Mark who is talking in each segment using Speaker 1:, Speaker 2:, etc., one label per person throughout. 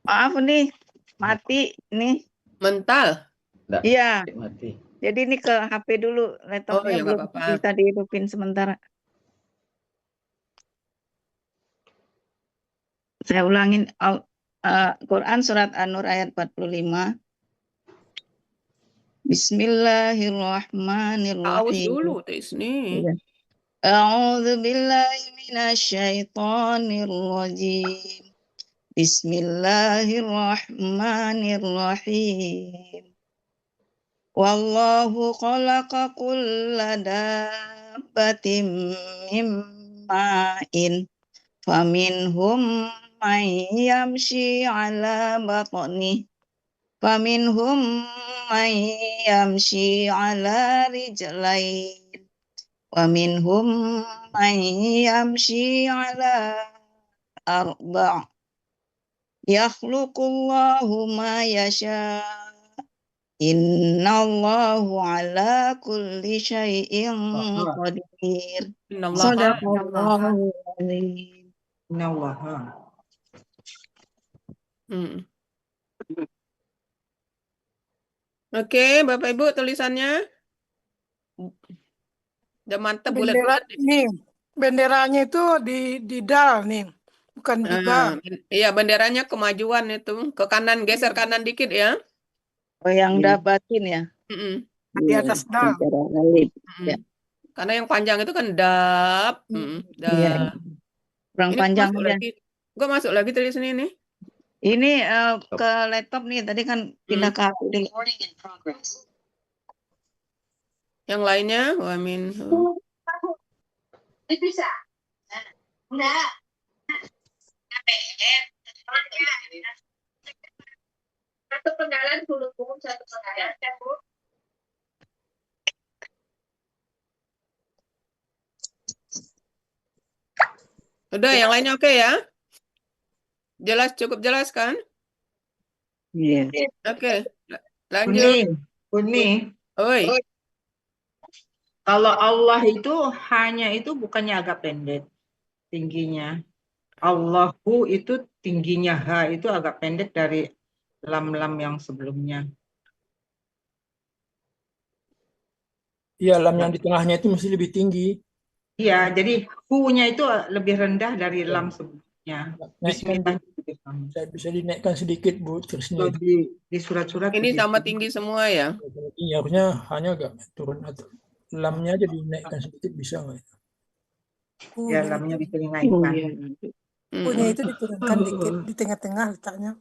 Speaker 1: Maaf nih, mati nih.
Speaker 2: Mental.
Speaker 1: Iya,
Speaker 3: Mati.
Speaker 1: jadi ini ke HP dulu, laptopnya
Speaker 2: ya nggak
Speaker 1: belum
Speaker 2: apa-apa.
Speaker 1: bisa dihidupin sementara. Saya ulangin Quran surat An-Nur ayat 45.
Speaker 2: Aus
Speaker 1: Bismillahirrahmanirrahim.
Speaker 2: dulu tes nih.
Speaker 1: Iya. A'udzu billahi minasyaitonir rajim. Bismillahirrahmanirrahim. Wallahu khalaqa kulla dabbatin mim ma'in faminhum man yamshi ala batnih faminhum man yamshi ala rijlain waminhum man yamshi ala arba' yakhluqullahu ma yasha' Innallahu ala kulli syai'in qadir.
Speaker 2: Innallaha.
Speaker 1: Shadaqallahul azim.
Speaker 4: Innallaha.
Speaker 2: Oke, Bapak Ibu tulisannya. Udah mantep
Speaker 5: Bendera
Speaker 2: bulat-bulat.
Speaker 5: nih, benderanya itu di dal nih, bukan di ba.
Speaker 2: Iya, benderanya kemajuan itu. Ke kanan, geser kanan dikit ya.
Speaker 1: Oh, yang dabatin ya?
Speaker 5: Di atas dal.
Speaker 1: Ya.
Speaker 2: Karena yang panjang itu kan dab.
Speaker 1: Iya. Kurang
Speaker 2: Ini
Speaker 1: panjang
Speaker 2: masuk
Speaker 1: aja.
Speaker 2: lagi. Gue masuk lagi tadi sini nih.
Speaker 1: Ini ke laptop nih, tadi kan pindah ke HP dulu.
Speaker 2: Yang lainnya, wamin.
Speaker 6: Bisa. Enggak. Satu penggalan dulu, Bu. Satu penggalan, ya, Bu.
Speaker 2: Udah, yang lainnya oke ya? Jelas, cukup jelas kan?
Speaker 1: Iya.
Speaker 2: Oke, lanjut.
Speaker 4: Uni.
Speaker 2: Oi.
Speaker 4: Kalau Allah itu hanya itu bukannya agak pendek tingginya. Allahu itu tingginya H itu agak pendek dari lam-lam yang sebelumnya.
Speaker 7: Iya, lam yang di tengahnya itu mesti lebih tinggi.
Speaker 4: Iya, jadi hu-nya itu lebih rendah dari lam sebelumnya.
Speaker 7: Naikkan, bisa dinaikkan sedikit, Bu. Terusnya
Speaker 4: di surat-surat
Speaker 2: ini sama tinggi semua ya?
Speaker 7: Iya, harusnya hanya agak turun atau lamnya aja dinaikkan sedikit, bisa nggak?
Speaker 4: Ya, lamnya bisa dinaikkan.
Speaker 5: Punya itu diturunkan dikit di tengah-tengah letaknya.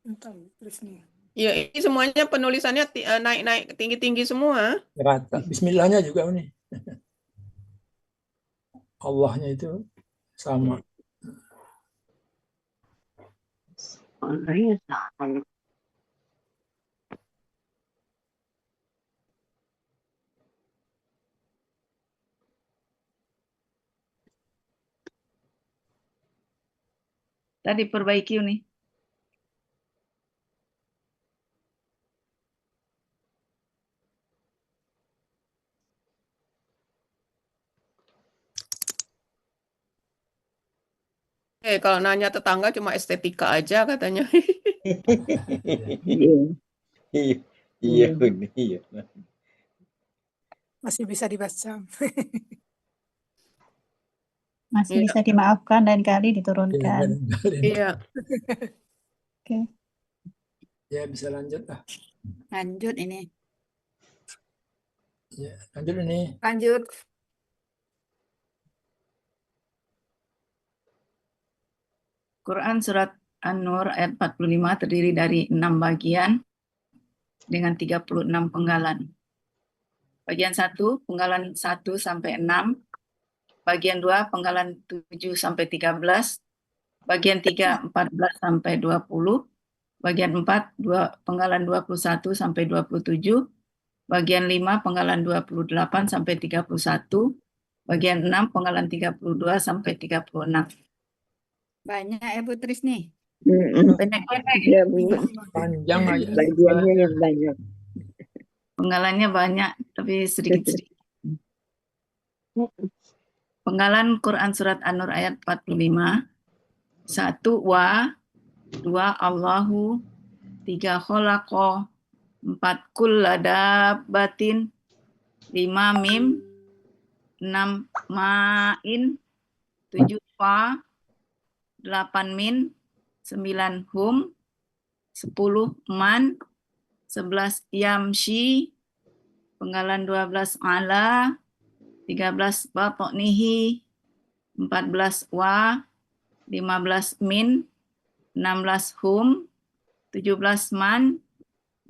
Speaker 5: Entar terus nih.
Speaker 2: Ya, ini semuanya penulisannya naik-naik tinggi-tinggi semua.
Speaker 7: Rata. Bismillahnya juga ini. Allahnya itu sama.
Speaker 1: Tadi perbaiki nih.
Speaker 2: Kalau nanya tetangga cuma estetika aja katanya.
Speaker 3: Iya, iya.
Speaker 5: Masih bisa dibaca.
Speaker 8: Masih bisa dimaafkan dan kali diturunkan.
Speaker 2: Iya.
Speaker 8: Oke.
Speaker 7: Ya, bisa lanjut lah.
Speaker 8: Lanjut ini.
Speaker 7: Ya, lanjut ini.
Speaker 5: Lanjut.
Speaker 1: Quran surat An-Nur ayat 45 terdiri dari 6 bagian dengan 36 penggalan. Bagian 1, penggalan 1 sampai 6. Bagian 2, penggalan 7 sampai 13. Bagian 3, 14 sampai 20. Bagian 4, penggalan 21 sampai 27. Bagian 5, penggalan 28 sampai 31. Bagian 6, penggalan 32 sampai 36.
Speaker 8: Banyak ya Bu Tris nih.
Speaker 1: Pendek-pendek.
Speaker 9: Ya, Bu.
Speaker 7: Panjang ayat.
Speaker 9: Bagiannya yang banyak.
Speaker 1: Penggalannya banyak, tapi sedikit-sedikit. Penggalan Quran Surat An-Nur ayat 45. 1 wa, 2 Allahu, 3 kholaqo, 4 kulladabbatin, 5 mim, 6 ma'in, 7 fa, 8 min, 9 hum, 10 man, 11 yamshi, penggalan 12 ala, 13 batnihi, 14 wa, 15 min, 16 hum, 17 man,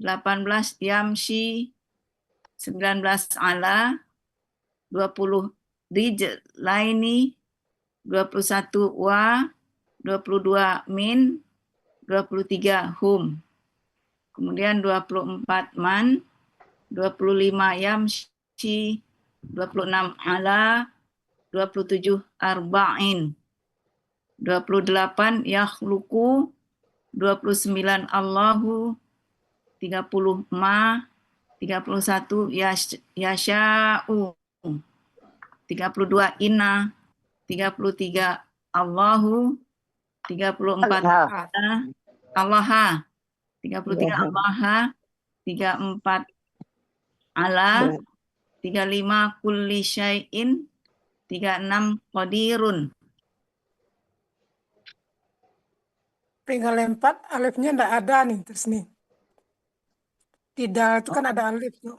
Speaker 1: 18 yamshi, 19 ala, 20 rijlaini, 21 wa, 22 min, 23 hum. Kemudian 24 man, 25 yamshi, 26 ala, 27 arba'in, 28 yakhluqu, 29 Allahu, 30 ma, 31 yasha'u, 32 inna, 33 Allahu, 34 Allaha, 33 Allaha, 34 ala, 35 kulli syai'in, 36 qadirun.
Speaker 5: Penggalan 4 alifnya enggak ada nih terus nih. Tidak itu kan ada alif tuh.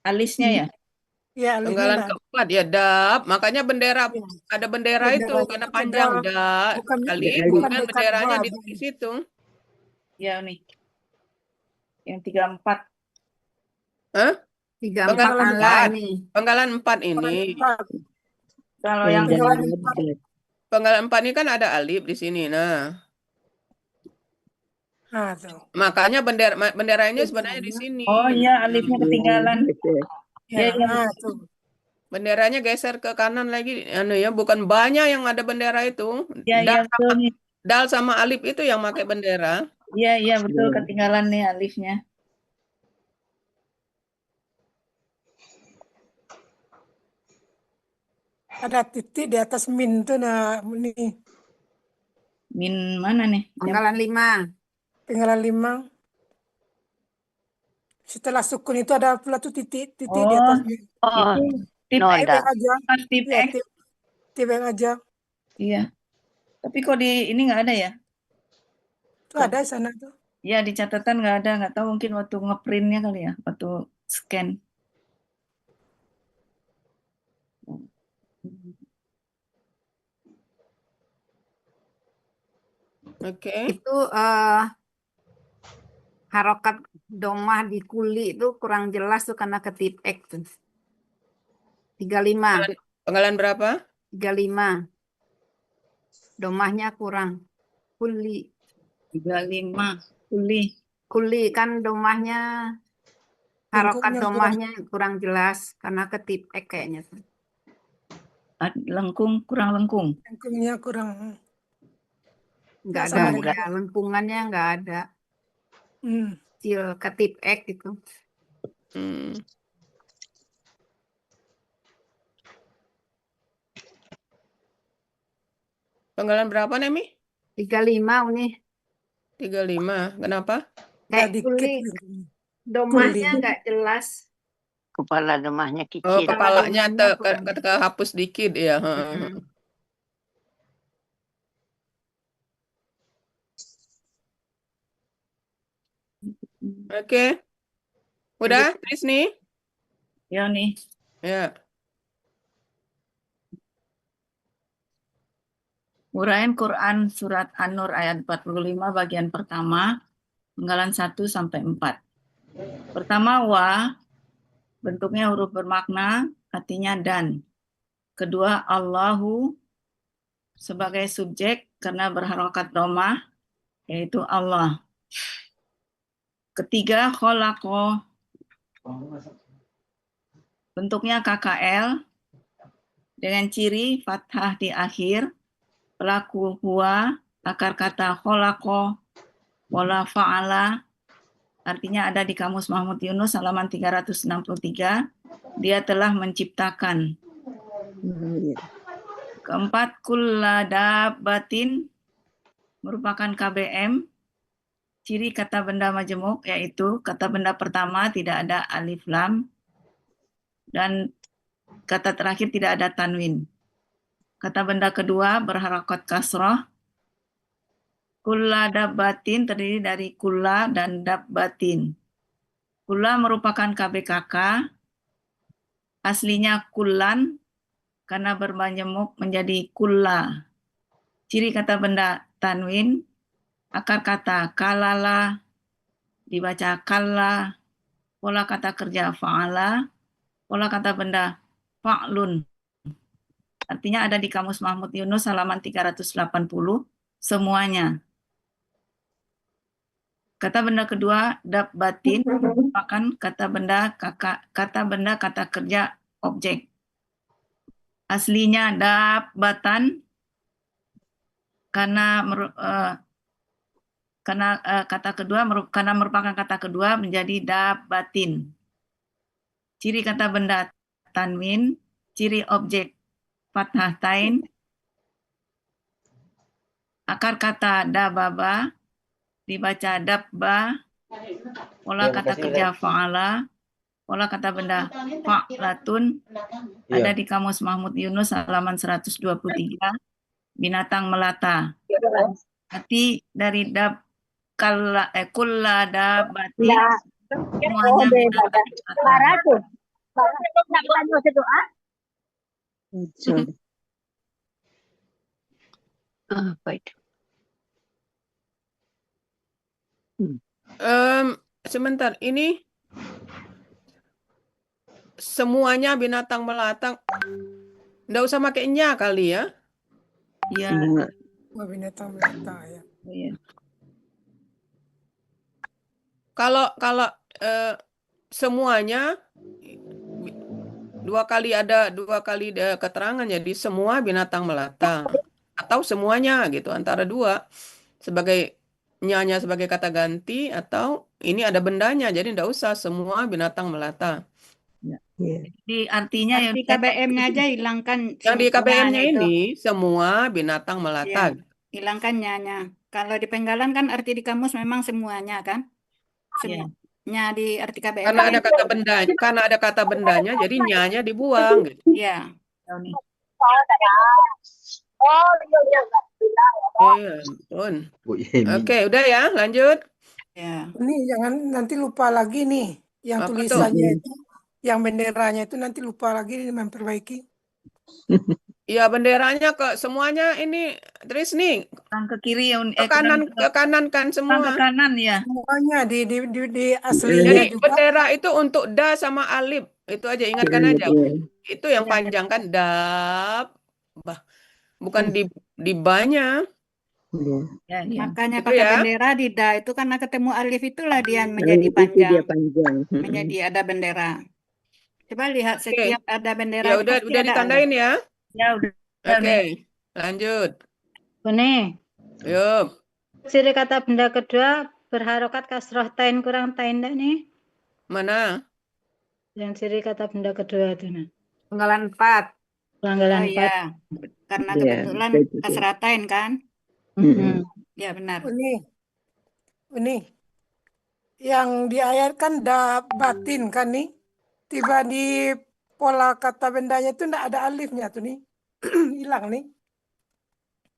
Speaker 1: Alisnya ya?
Speaker 5: Ya, alifnya
Speaker 2: Penggalan
Speaker 5: enggak ada.
Speaker 2: keempat ya dab. Makanya bendera
Speaker 5: Ya.
Speaker 2: ada bendera itu
Speaker 5: Benderanya
Speaker 2: karena
Speaker 5: itu
Speaker 2: panjang
Speaker 5: ada,
Speaker 2: dab.
Speaker 5: bukan
Speaker 2: Alif
Speaker 5: bukan
Speaker 2: kemudian
Speaker 5: dekat
Speaker 2: benderanya
Speaker 5: bawah.
Speaker 2: di situ.
Speaker 1: Ya nih. Yang 34.
Speaker 2: Hah?
Speaker 10: 34
Speaker 2: Penggalan
Speaker 10: ala
Speaker 2: empat.
Speaker 10: ini.
Speaker 2: Penggalan 4 ini.
Speaker 1: Kalau yang
Speaker 2: Penggalan 4 ini kan ada alif di sini. Nah,
Speaker 5: Nah, tuh.
Speaker 2: makanya benderanya sebenarnya di sini.
Speaker 1: oh iya, alifnya ketinggalan.
Speaker 5: Ya,
Speaker 1: Ya, ya.
Speaker 5: nah, tuh.
Speaker 2: Benderanya geser ke kanan lagi. Anu ya, bukan banyak yang ada bendera itu.
Speaker 1: Ya, ya, betul nih.
Speaker 2: Dal sama alif itu yang pakai bendera.
Speaker 1: Iya, iya, betul ketinggalan nih alifnya.
Speaker 5: Ada titik di atas min tuh nah ini
Speaker 1: Min mana nih?
Speaker 10: Panggalan 5.
Speaker 5: penggalan 5. Setelah sukun itu ada pula tuh titik di
Speaker 1: Oh,
Speaker 5: atas min.
Speaker 1: itu tip
Speaker 8: no,
Speaker 1: X
Speaker 8: dah.
Speaker 5: aja.
Speaker 1: pas tip
Speaker 5: Ya,
Speaker 1: X.
Speaker 5: tip aja.
Speaker 1: Iya. Tapi kok di ini nggak ada ya?
Speaker 5: Itu ada di sana tuh.
Speaker 1: Ya, di catatan nggak ada. Nggak tahu mungkin waktu ngeprintnya kali ya. Waktu scan.
Speaker 2: Oke.
Speaker 10: Itu harokat domah di kuli itu kurang jelas tuh karena ketip X tuh. 35.
Speaker 2: Penggalan berapa?
Speaker 10: 35. Domahnya kurang. Kuli.
Speaker 1: 35. Kuli.
Speaker 10: Kuli kan domahnya harokat
Speaker 5: Lengkungnya
Speaker 10: domahnya kurang jelas karena ketip X kayaknya tuh.
Speaker 1: Lengkung, kurang lengkung.
Speaker 5: Lengkungnya kurang.
Speaker 10: Enggak
Speaker 5: Sama
Speaker 10: ada
Speaker 5: dengan-
Speaker 10: ya, lengkungannya enggak ada. Kecil ketip X gitu.
Speaker 2: Penggalan berapa, Nemi?
Speaker 10: 35 nih.
Speaker 2: 35. Kenapa?
Speaker 10: Kayak
Speaker 5: dikit
Speaker 10: kuli
Speaker 5: lagi.
Speaker 10: domahnya enggak jelas.
Speaker 8: Kepala domahnya
Speaker 2: Oh,
Speaker 8: kecil.
Speaker 2: kepalanya
Speaker 10: domahnya kurang.
Speaker 2: kehapus dikit ya. Oke. Udah, Tris nih?
Speaker 1: Ya nih.
Speaker 2: Ya.
Speaker 1: Uraian Quran Surat An-Nur ayat 45 bagian pertama, penggalan 1 sampai 4. Pertama, wa, bentuknya huruf bermakna, artinya dan. Kedua, Allahu, sebagai subjek karena berharokat domah, yaitu Allah. Ketiga, kholaqo, bentuknya KKL, dengan ciri fathah di akhir, pelaku huwa, akar kata kholaqo, wala fa'ala, artinya ada di Kamus Mahmud Yunus halaman 363, dia telah menciptakan. Keempat, kulla dabbatin merupakan KBM, ciri kata benda majemuk, yaitu kata benda pertama tidak ada alif lam, dan kata terakhir tidak ada tanwin. Kata benda kedua berharakat kasrah. Kulla dabbatin terdiri dari kulla dan dabbatin. Kulla merupakan KBKK, aslinya kullan, karena bermajemuk menjadi kulla. Ciri kata benda tanwin, akar kata kalala, dibaca kalla, pola kata kerja fa'ala, pola kata benda fa'lun. Artinya ada di Kamus Mahmud Yunus halaman 380, semuanya. Kata benda kedua, dabbatin, merupakan kata benda kata kerja objek. Aslinya dabbatan, karena merupakan kata kedua menjadi dabbatin. Ciri kata benda tanwin, ciri objek fathahtain, akar kata dababa, dibaca dabba, pola kata kerja fa'ala, pola kata benda fa'latun, ada di Kamus Mahmud Yunus halaman 123, binatang melata. Arti dari kulla dabbatin, semuanya binatang melata.
Speaker 2: Sebentar, ini semuanya binatang melata. Nggak usah pakai nya kali ya.
Speaker 1: Iya.
Speaker 5: Binatang melata ya.
Speaker 1: Iya.
Speaker 2: Kalau semuanya dua kali ada keterangan, jadi semua binatang melata atau semuanya gitu, antara dua, sebagai nyanya sebagai kata ganti, atau ini ada bendanya, jadi ndak usah semua binatang melata.
Speaker 1: Jadi artinya yang
Speaker 10: Arti KBM-nya aja hilangkan
Speaker 2: Yang di KBM-nya
Speaker 10: nya itu.
Speaker 2: ini semua binatang melata.
Speaker 10: Iya, hilangkan nya-nya. Kalau di Penggalan kan arti di kamus memang semuanya kan? Semuanya di arti KBM.
Speaker 2: Karena ada kata benda, karena ada kata bendanya, jadi nyanya dibuang gitu.
Speaker 10: Iya.
Speaker 2: Ampun. Oke, udah ya, lanjut.
Speaker 10: Ya.
Speaker 5: Ini jangan nanti lupa lagi nih, yang
Speaker 2: Apa
Speaker 5: tulisannya itu, yang benderanya itu nanti lupa lagi nih memperbaiki.
Speaker 2: Ya, benderanya ke semuanya ini, Tris nih,
Speaker 1: ke kiri
Speaker 2: ke kanan kan semua.
Speaker 1: Ke kanan ya.
Speaker 5: Semuanya di aslinya
Speaker 2: Jadi
Speaker 5: juga.
Speaker 2: bendera itu untuk da sama alif, itu aja, ingatkan aja. Itu yang panjang kan, dab, bukan di ba-nya.
Speaker 1: Ya.
Speaker 10: Makanya
Speaker 2: Itu
Speaker 10: pakai
Speaker 2: ya.
Speaker 10: bendera di da itu karena ketemu alif itulah dia menjadi panjang. Menjadi ada bendera. Coba lihat setiap ada bendera.
Speaker 2: Ya udah
Speaker 10: pasti ada
Speaker 2: ditandain
Speaker 10: alif.
Speaker 2: ya.
Speaker 1: Ya udah.
Speaker 2: Oke, lanjut.
Speaker 4: Bune,
Speaker 2: Yuk.
Speaker 4: ciri kata benda kedua berharokat kasroh tain kurang tain enggak nih?
Speaker 2: Mana?
Speaker 4: Yang ciri kata benda kedua itu nah.
Speaker 10: Penggalan 4.
Speaker 4: Penggalan 4.
Speaker 10: Iya. Karena kebetulan kasratain kan? Ya benar.
Speaker 5: Ini yang diayatkan batin kan nih, tiba di pola kata bendanya itu enggak ada alifnya tuh nih. Hilang nih.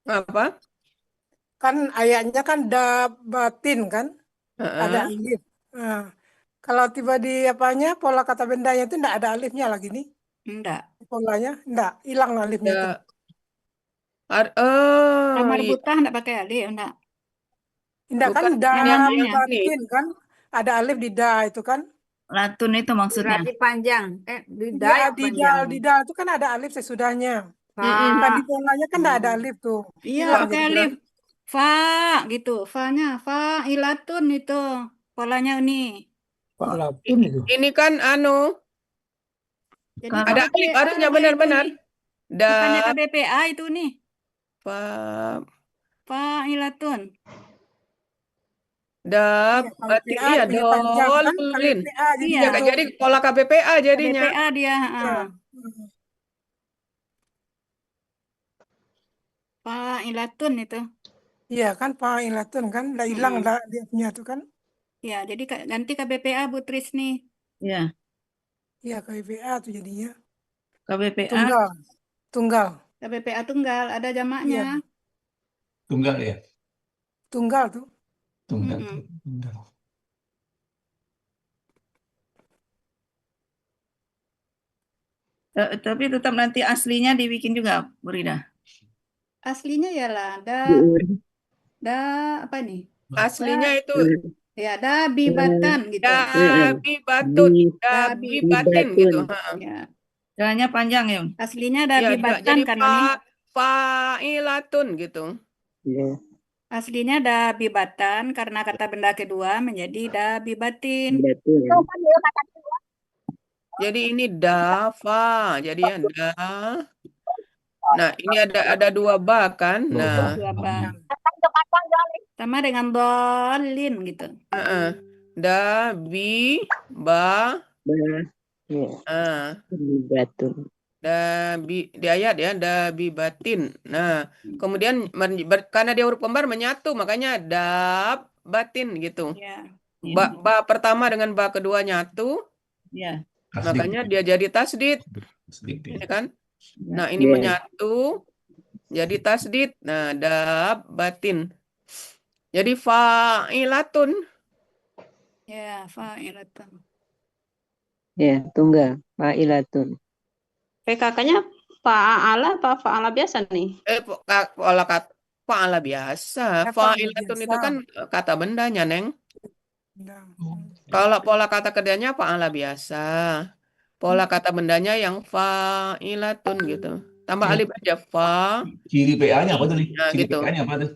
Speaker 2: Apa?
Speaker 5: Kan ayatnya kan batin kan, ada alif. Nah, kalau tiba di pola kata bendanya itu enggak ada alifnya lagi nih.
Speaker 10: Enggak.
Speaker 5: Polanya enggak, hilang alifnya itu.
Speaker 10: Kamar buta enggak pakai alif, enggak.
Speaker 5: Enggak kan batin kan, ada alif di da itu kan.
Speaker 1: Latun itu maksudnya.
Speaker 10: Berarti panjang. Di
Speaker 5: Ya,
Speaker 10: da
Speaker 5: di da itu kan ada alif sesudahnya.
Speaker 10: Fa.
Speaker 5: Di polanya kan enggak ada alif tuh.
Speaker 10: Iya, pakai alif. Fa gitu. Fa-nya ilatun itu. Polanya ini.
Speaker 7: Fa'latun itu.
Speaker 2: Ini kan
Speaker 10: Jadi
Speaker 2: ada alif, harusnya benar-benar.
Speaker 10: Makanya KBPA itu nih. Fa'ilatun.
Speaker 5: Iya,
Speaker 2: Batin,
Speaker 5: KBPA
Speaker 2: iya
Speaker 5: punya panjang kan?
Speaker 2: dolin.
Speaker 5: KBPA jadi
Speaker 10: Iya.
Speaker 5: itu.
Speaker 2: Jadi pola KBPA jadinya.
Speaker 10: KBPA dia.
Speaker 5: Iya.
Speaker 10: Fa'ilatun itu.
Speaker 5: Iya kan fa'ilatun kan? Udah hilang lah dia punya tuh kan?
Speaker 10: Ya, jadi ganti KBPA Bu Trisni.
Speaker 1: Ya,
Speaker 5: Iya KBPA tuh jadinya.
Speaker 1: KBPA
Speaker 5: Tunggal. Tunggal.
Speaker 10: KBPA tunggal ada
Speaker 5: Iya.
Speaker 10: jamaknya.
Speaker 7: Tunggal ya.
Speaker 5: Tunggal tuh.
Speaker 7: Tunggal.
Speaker 10: Mm-mm.
Speaker 7: Tunggal.
Speaker 1: tapi tetap nanti aslinya dibikin juga, Bu Rida.
Speaker 10: Aslinya ya lah, apa nih?
Speaker 2: Aslinya itu
Speaker 10: Ya, dabibatan gitu.
Speaker 2: dabibatun, dabibatin gitu.
Speaker 10: Ya,
Speaker 1: Jalannya panjang ya.
Speaker 10: aslinya
Speaker 2: Ya,
Speaker 10: dabibatan
Speaker 2: jadi
Speaker 10: kan ini.
Speaker 2: fa'ilatun gitu.
Speaker 10: Aslinya dabibatan karena kata benda kedua menjadi dabibatin.
Speaker 2: Jadi ini dafa, jadi ya da. Nah, ini ada dua ba kan. Nah,
Speaker 10: Dua ba. Sama dengan dolin gitu.
Speaker 2: dabi ba. Di ayat ya dabi batin. Nah, kemudian karena dia huruf kembar menyatu, makanya dab batin gitu.
Speaker 10: Ya.
Speaker 2: Ba pertama dengan ba kedua nyatu,
Speaker 1: Ya.
Speaker 2: makanya dia jadi tasdid, ya kan? Nah, ini menyatu jadi tasdid. Nah, dab batin. Jadi fa'ilatun.
Speaker 10: Ya, fa'ilatun.
Speaker 9: Ya, tunggal. Fa'ilatun.
Speaker 11: PKK-nya fa'ala apa fa'ala biasa nih?
Speaker 2: Pola kata fa'ala biasa.
Speaker 5: Ya,
Speaker 2: Fa'ilatun
Speaker 5: biasa.
Speaker 2: itu kan kata bendanya, Neng.
Speaker 5: Benda.
Speaker 2: Kalau pola kata kerjanya fa'ala biasa. Pola kata bendanya yang fa'ilatun gitu. Tambah alif aja fa.
Speaker 7: Ciri PA-nya apa tuh nih?
Speaker 2: Nah,
Speaker 7: Ciri
Speaker 2: gitu.
Speaker 7: PA-nya apa tuh?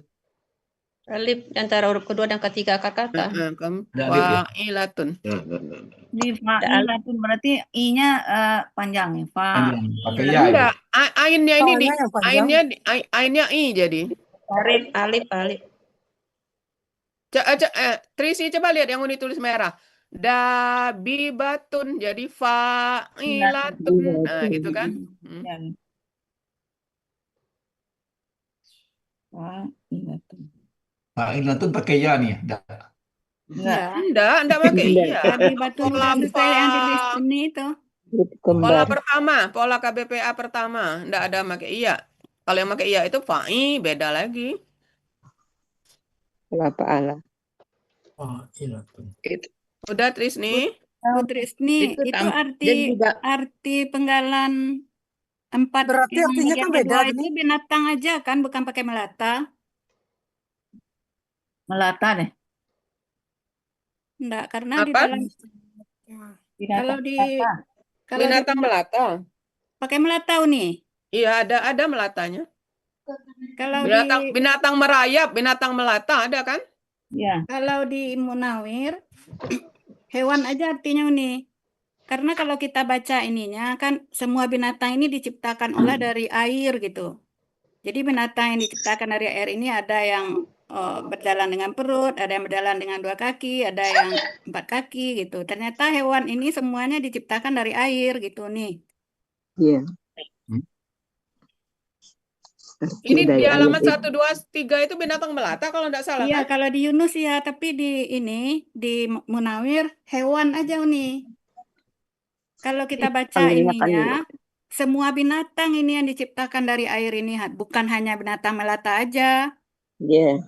Speaker 11: Alif antara huruf kedua dan ketiga kata.
Speaker 7: Ada alif ya?
Speaker 2: Fa'ilatun.
Speaker 1: Ini fa'ilatun berarti i-nya panjang ya.
Speaker 7: Panjang. Pakai ya.
Speaker 2: Enggak, ainnya ini
Speaker 5: Soalnya yang panjang.
Speaker 2: ainnya i jadi.
Speaker 11: Alif.
Speaker 2: Trisi coba lihat yang ini tulis merah. Dabibatun jadi fa'ilatun. Nah, gitu kan?
Speaker 1: Ya. Fa'ilatun.
Speaker 7: Fa'ilatun pakai ya nih ya.
Speaker 2: Enggak pakai iya.
Speaker 10: Dabibatun udah sesuai yang di list ini itu.
Speaker 2: Pola pertama, pola KBPA pertama, enggak ada pakai iya. Kalau yang pakai iya itu fa'i beda lagi.
Speaker 9: Pola fa'ala.
Speaker 7: Fa'ilatun.
Speaker 2: Udah Trisni?
Speaker 10: Bu Trisni, itu arti penggalan 4
Speaker 5: Berarti
Speaker 10: yang
Speaker 5: artinya
Speaker 10: bagian
Speaker 5: kan beda
Speaker 10: kedua
Speaker 5: ini.
Speaker 10: itu binatang aja kan, bukan pakai melata.
Speaker 1: Melata deh.
Speaker 10: Enggak, karena di
Speaker 2: Apa?
Speaker 10: dalam
Speaker 1: Binatang
Speaker 10: kalau
Speaker 2: Binatang melata.
Speaker 10: pakai melata nih.
Speaker 2: Iya, ada melatanya.
Speaker 10: Kalau
Speaker 2: Binatang merayap, binatang melata ada kan?
Speaker 1: Ya.
Speaker 10: Kalau di Munawir hewan aja artinya nih. Karena kalau kita baca ininya kan semua binatang ini diciptakan dari air gitu. Jadi binatang yang diciptakan dari air ini ada yang berjalan dengan perut, ada yang berjalan dengan 2 kaki, ada yang 4 kaki gitu. Ternyata hewan ini semuanya diciptakan dari air gitu nih.
Speaker 9: Iya.
Speaker 2: Ini di halaman 1, 2, 3 itu binatang melata kalau enggak salah
Speaker 10: Iya,
Speaker 2: kan?
Speaker 10: kalau di Yunus ya, tapi di Munawir hewan aja nih. Kalau kita baca ininya, semua binatang ini yang diciptakan dari air ini, bukan hanya binatang melata aja.
Speaker 9: Iya.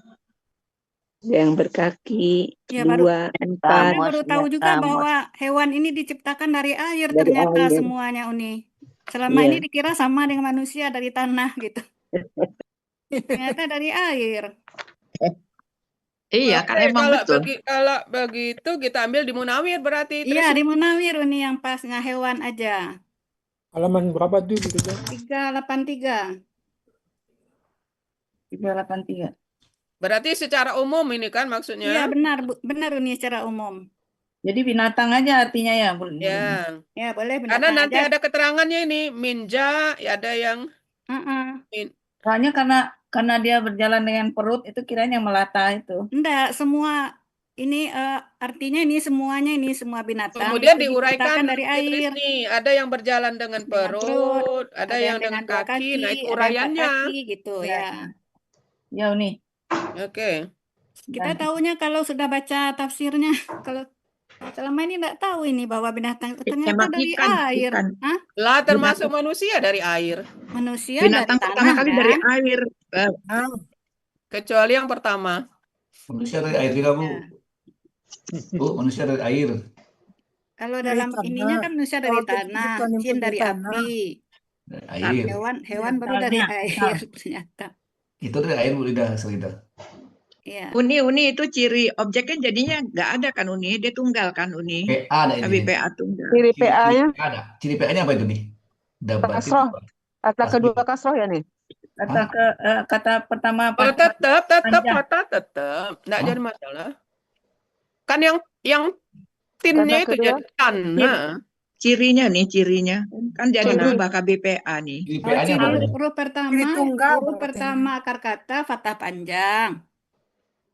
Speaker 9: Yang berkaki,
Speaker 10: Ya,
Speaker 9: 2, 4.
Speaker 10: baru tahu juga bahwa hewan ini diciptakan dari air,
Speaker 9: Dari
Speaker 10: ternyata
Speaker 9: air.
Speaker 10: semuanya Uni. Selama
Speaker 9: Iya.
Speaker 10: ini dikira sama dengan manusia dari tanah gitu. Ternyata dari air.
Speaker 6: Iya kan
Speaker 2: Oke,
Speaker 6: emang betul.
Speaker 2: kalau begitu kita ambil di Munawir berarti.
Speaker 10: Iya, di Munawir Uni yang pas nggak hewan aja.
Speaker 7: Halaman berapa tuh gitu?
Speaker 10: 383.
Speaker 1: 383.
Speaker 2: Berarti secara umum ini kan maksudnya?
Speaker 10: Iya, benar Uni secara umum.
Speaker 1: Jadi binatang aja artinya ya, Bu.
Speaker 2: Ya.
Speaker 10: Ya, boleh
Speaker 2: Karena
Speaker 10: binatang
Speaker 2: nanti
Speaker 10: aja.
Speaker 2: ada keterangannya ini minja, ya ada yang
Speaker 10: Heeh.
Speaker 1: Soalnya karena karena dia berjalan dengan perut itu kirain yang melata itu.
Speaker 10: Enggak, semua ini artinya ini semuanya ini semua binatang
Speaker 2: Kemudian
Speaker 10: itu
Speaker 2: diuraikan
Speaker 10: diciptakan dari air.
Speaker 2: nih, ada yang berjalan dengan
Speaker 10: Dengan
Speaker 2: perut, ada yang dengan
Speaker 10: dua
Speaker 2: kaki. Nah, itu
Speaker 10: ada yang empat
Speaker 2: uraiannya.
Speaker 10: kaki gitu ya.
Speaker 1: Ya Uni.
Speaker 2: Oke.
Speaker 10: Kita tahunya kalau sudah baca tafsirnya, kalau selama ini enggak tahu ini bahwa binatang itu ternyata dari air. Hah?
Speaker 2: Lah termasuk manusia dari air.
Speaker 10: Manusia
Speaker 12: Binatang
Speaker 10: dari
Speaker 12: pertama
Speaker 10: tanah
Speaker 12: kali
Speaker 10: kan?
Speaker 12: dari air.
Speaker 2: Kecuali yang pertama.
Speaker 13: Manusia dari air juga, Bu. Bu, manusia dari air.
Speaker 10: Kalau
Speaker 5: Dari
Speaker 10: dalam ininya
Speaker 5: tanah.
Speaker 10: kan manusia dari
Speaker 5: Oh,
Speaker 10: tanah,
Speaker 5: kehidupan yang
Speaker 10: jin dari
Speaker 5: tanah.
Speaker 10: api,
Speaker 13: Dari air.
Speaker 10: hewan baru dari air ternyata.
Speaker 13: Itu dari air, Bu Lidah, Selida.
Speaker 10: Iya.
Speaker 12: Uni itu ciri objeknya jadinya nggak ada kan Uni, dia tunggal kan Uni.
Speaker 13: PA ada ini.
Speaker 12: PA tunggal.
Speaker 9: Ciri PA-nya
Speaker 13: Ada. Ciri PA-nya apa itu nih? Dabatin
Speaker 9: kasroh.
Speaker 13: apa?
Speaker 9: Kata kedua kasroh ya nih.
Speaker 1: Kata pertama
Speaker 2: Oh, tetap.
Speaker 1: panjang.
Speaker 2: Nggak jadi masalah. Kan yang tinnya
Speaker 9: Kata
Speaker 2: itu
Speaker 9: kedua,
Speaker 2: jadi tan.
Speaker 12: Cirinya kan jadi
Speaker 10: Ciri.
Speaker 12: berubah KBPA nih.
Speaker 13: Ciri
Speaker 10: Oh,
Speaker 13: PA-nya apa nih?
Speaker 10: huruf
Speaker 5: Ciri tunggal
Speaker 10: pertama akar kata fathah panjang.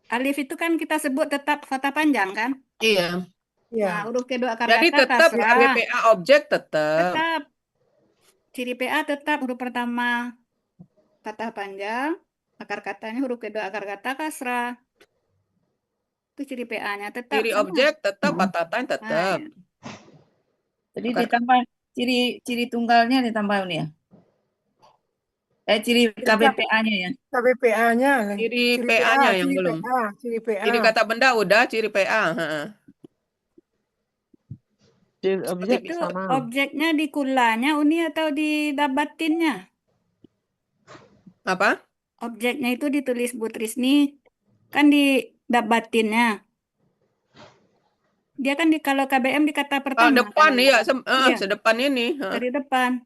Speaker 10: Alif itu kan kita sebut tetap fathah panjang kan?
Speaker 2: Iya.
Speaker 10: Nah, huruf kedua akar
Speaker 2: Jadi
Speaker 10: kata
Speaker 2: tetap
Speaker 10: kasrah.
Speaker 2: KBPA objek tetap.
Speaker 10: Tetap. Ciri PA tetap huruf pertama fathah panjang, akar katanya huruf kedua akar kata kasrah. Itu ciri PA-nya tetap.
Speaker 2: Ciri
Speaker 10: semua.
Speaker 2: objek tetap, patatan tetap.
Speaker 10: Nah,
Speaker 1: Jadi ditambah ciri tunggalnya ditambah Uni ya. Ciri KBPA-nya ya.
Speaker 5: KBPA-nya.
Speaker 2: Ciri PA-nya yang belum.
Speaker 5: Ciri PA.
Speaker 2: Ciri kata benda udah, ciri PA.
Speaker 9: ciri objek
Speaker 10: itu
Speaker 9: sama.
Speaker 10: objeknya di kulanya Uni atau di dabatinnya?
Speaker 2: Apa?
Speaker 10: Objeknya itu ditulis Bu Trisni kan di dabatinnya. Dia kan kalau KBM di kata pertama.
Speaker 2: Depan
Speaker 10: kan?
Speaker 2: iya,
Speaker 10: Iya.
Speaker 2: sedepan ini.
Speaker 10: Dari depan.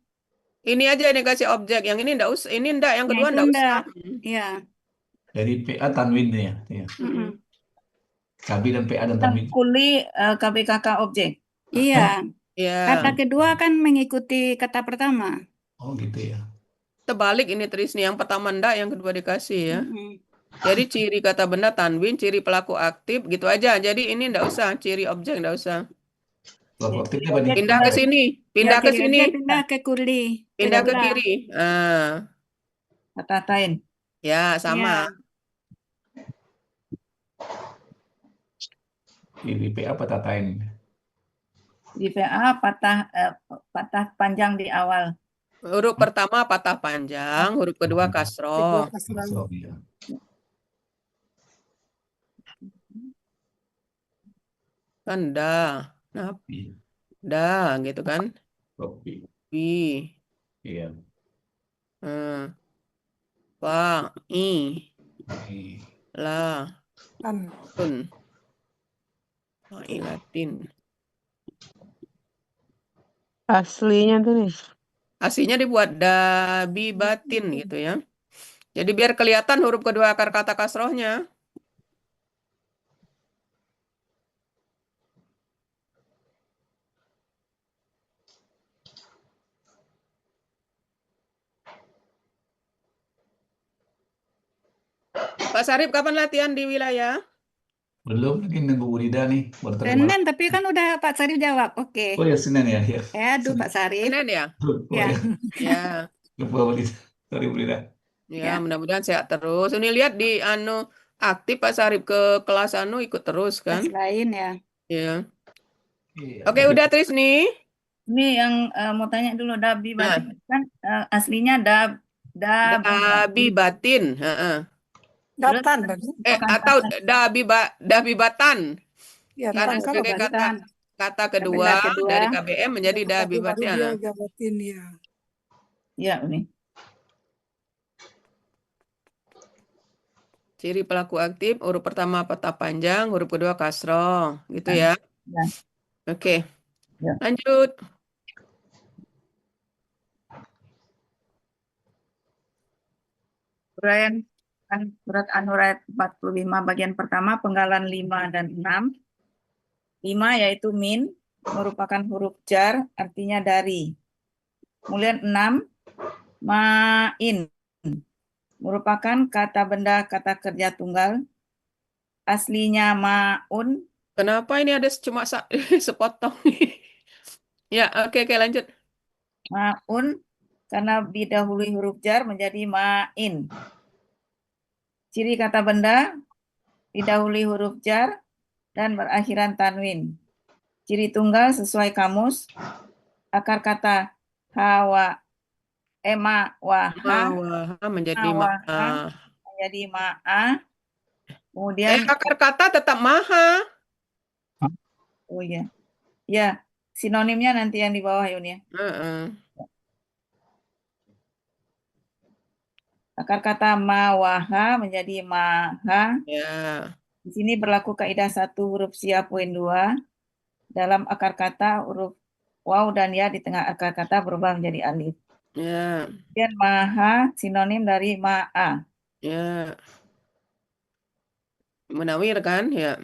Speaker 2: Ini aja yang dikasih objek, yang ini enggak usah, ini enggak, yang kedua
Speaker 10: itu
Speaker 2: enggak usah.
Speaker 10: Iya.
Speaker 13: Dari PA tanwin ya. KB dan PA dan tanwin.
Speaker 1: Kuli KBKK objek.
Speaker 10: Iya.
Speaker 2: Iya.
Speaker 10: Kata kedua kan mengikuti kata pertama.
Speaker 13: Oh gitu ya.
Speaker 2: Terbalik ini Trisni, yang pertama enggak, yang kedua dikasih ya. Jadi ciri kata benda tanwin, ciri pelaku aktif gitu aja. Jadi ini enggak usah, ciri objek enggak usah.
Speaker 13: Pelaku aktifnya apa nih?
Speaker 2: Pindah ke sini, pindah ke sini.
Speaker 10: Pindah ke kuli.
Speaker 2: Pindah ke kiri.
Speaker 1: Kata-katain.
Speaker 2: Ya, sama.
Speaker 13: Ciri PA apa tatain?
Speaker 1: Di PA patah panjang di awal.
Speaker 2: Huruf pertama patah panjang, huruf kedua kasroh.
Speaker 13: Ya.
Speaker 2: Kan dah. Nah, dah gitu kan.
Speaker 13: Kopi. Iya.
Speaker 2: Wa, i, la, tun. Latin.
Speaker 9: Aslinya tuh nih.
Speaker 2: Aslinya dibuat dabi batin gitu ya. Jadi biar kelihatan huruf kedua akar kata kasrohnya. Pak Sarip kapan latihan di wilayah?
Speaker 13: Belum lagi nunggu Bu Lida nih.
Speaker 10: Senin, tapi kan udah Pak Sarip jawab. Oke.
Speaker 13: Oh ya Senin ya.
Speaker 10: Aduh Pak Sarip.
Speaker 2: Senin ya?
Speaker 10: Ya.
Speaker 2: Ya.
Speaker 13: Lupa Bu Lida. Sorry Bu Lida.
Speaker 2: Ya, mudah-mudahan sehat terus. Ini lihat di aktif Pak Sarip ke kelas ikut terus kan?
Speaker 10: Lain ya.
Speaker 2: Ya. Oke, udah Trisni.
Speaker 1: Ini yang mau tanya dulu dabi batin kan aslinya
Speaker 2: dabi batin,
Speaker 5: Datan
Speaker 2: atau dabi batan.
Speaker 5: Ya,
Speaker 2: Karena sebagai kata kedua dari KBM menjadi dabi batin.
Speaker 5: Ya.
Speaker 1: Ya, Uni.
Speaker 2: Ciri pelaku aktif, huruf pertama patah panjang, huruf kedua kasroh, gitu ya. Oke.
Speaker 1: Ya.
Speaker 2: Lanjut.
Speaker 1: Uraian surat An-Nur ayat 45 bagian pertama penggalan 5 dan 6. 5 yaitu min merupakan huruf jar artinya dari. Kemudian 6 ma'in merupakan kata benda kata kerja tunggal. Aslinya ma'un.
Speaker 2: Kenapa ini ada cuma sepotong? Ya, oke, lanjut.
Speaker 1: Ma'un karena didahului huruf jar menjadi ma'in. Ciri kata benda didahului huruf jar dan berakhiran tanwin. Ciri tunggal sesuai kamus. Akar kata hawa waha
Speaker 2: Mawaha menjadi
Speaker 1: mawaha menjadi ma'a. Kemudian
Speaker 2: akar kata tetap maha.
Speaker 1: oh ya. Ya, sinonimnya nanti yang di bawah Yun ya. Akar kata mawaha menjadi maha.
Speaker 2: Ya.
Speaker 1: Di sini berlaku kaidah 1 huruf sia poin 2. Dalam akar kata huruf waw dan ya di tengah akar kata berubah menjadi alif.
Speaker 2: Ya.
Speaker 1: Kemudian maha sinonim dari ma'a.
Speaker 2: Ya. Munawir kan? Ya.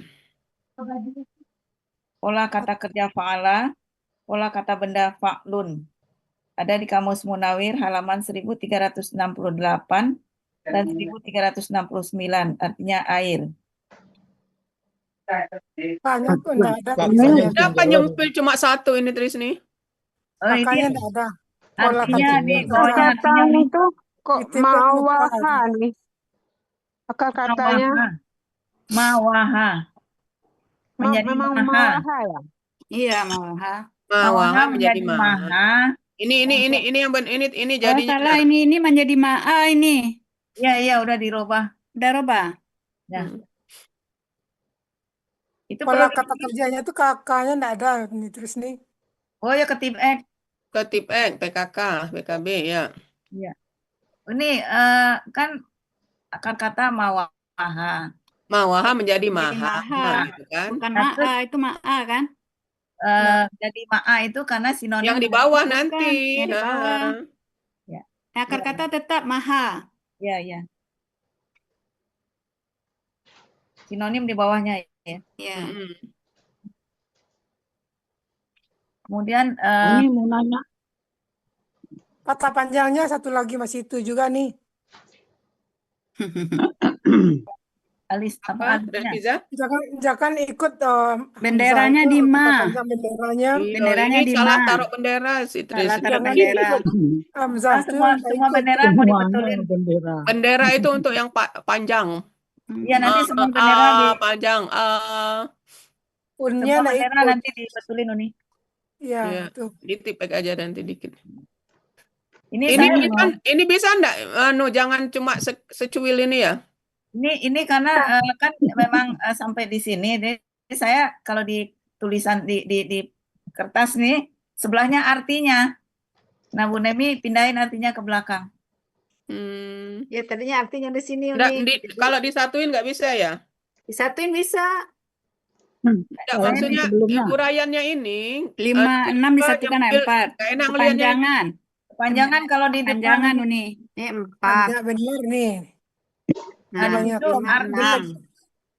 Speaker 1: Pola kata kerja fa'ala, pola kata benda fa'lun. Ada di Kamus Munawir halaman 1368 dan 1369, artinya air.
Speaker 2: Kenapa nyempil cuma satu ini tulis nih?
Speaker 5: Makanya enggak ada.
Speaker 1: Artinya di
Speaker 9: bawahnya artinya itu kok mawaha nih. Akar katanya
Speaker 1: mawaha. Menjadi
Speaker 9: memang
Speaker 1: maha.
Speaker 9: mawaha ya?
Speaker 10: Iya, mawaha.
Speaker 2: Mawaha menjadi maha.
Speaker 1: maha.
Speaker 2: Ini yang ini
Speaker 10: Oh,
Speaker 2: jadinya.
Speaker 10: salah ini menjadi ma'a ini.
Speaker 1: Iya, udah dirubah.
Speaker 10: Udah robah.
Speaker 1: Ya. Itu
Speaker 5: pola kata kerjanya itu kakaknya enggak ada nih terus nih.
Speaker 1: Oh ya, ketip X.
Speaker 2: Ketip X, PKK, PKB ya.
Speaker 1: Iya. Ini kan akar kata mawaha.
Speaker 2: Mawaha menjadi maha, gitu kan?
Speaker 10: Bukan ma'a, itu ma'a kan?
Speaker 1: Jadi ma'a itu karena sinonim
Speaker 2: Yang di bawah
Speaker 10: Bukan,
Speaker 2: nanti.
Speaker 10: yang di bawah.
Speaker 1: Ya.
Speaker 10: Akar kata tetap maha.
Speaker 1: Ya. Sinonim di bawahnya ya.
Speaker 10: Ya.
Speaker 1: Kemudian
Speaker 5: Ini mau nanya. Kata panjangnya satu lagi masih itu juga nih.
Speaker 1: alis apa alisnya?
Speaker 5: Jangan ikut
Speaker 10: benderanya di ma.
Speaker 2: Benderanya
Speaker 10: di
Speaker 2: salah
Speaker 10: ma.
Speaker 2: taruh bendera si Tris.
Speaker 10: Salah taruh bendera.
Speaker 1: Semua bendera mau dibetulin.
Speaker 2: Bendera itu untuk yang panjang.
Speaker 1: Iya, nanti semua bendera
Speaker 2: panjang.
Speaker 1: Semua bendera nanti dibetulin Uni.
Speaker 5: Iya,
Speaker 2: ditipek aja nanti dikit.
Speaker 1: Ini
Speaker 2: ini bisa enggak? Jangan cuma secuil ini ya.
Speaker 1: Ini karena kan memang sampai di sini. Jadi saya kalau di tulisan di kertas nih sebelahnya artinya. Nah, Bu Nemi pindahin artinya ke belakang.
Speaker 10: Ya tadinya artinya di sini.
Speaker 2: Kalau disatuin nggak bisa ya?
Speaker 10: Disatuin bisa.
Speaker 2: Maksudnya uraiannya ini
Speaker 10: 5, 6 disatukan 4.
Speaker 1: Kepanjangan kalau di
Speaker 10: panjangan Uni. Ini 4.
Speaker 5: Benar nih.
Speaker 1: Nah, itu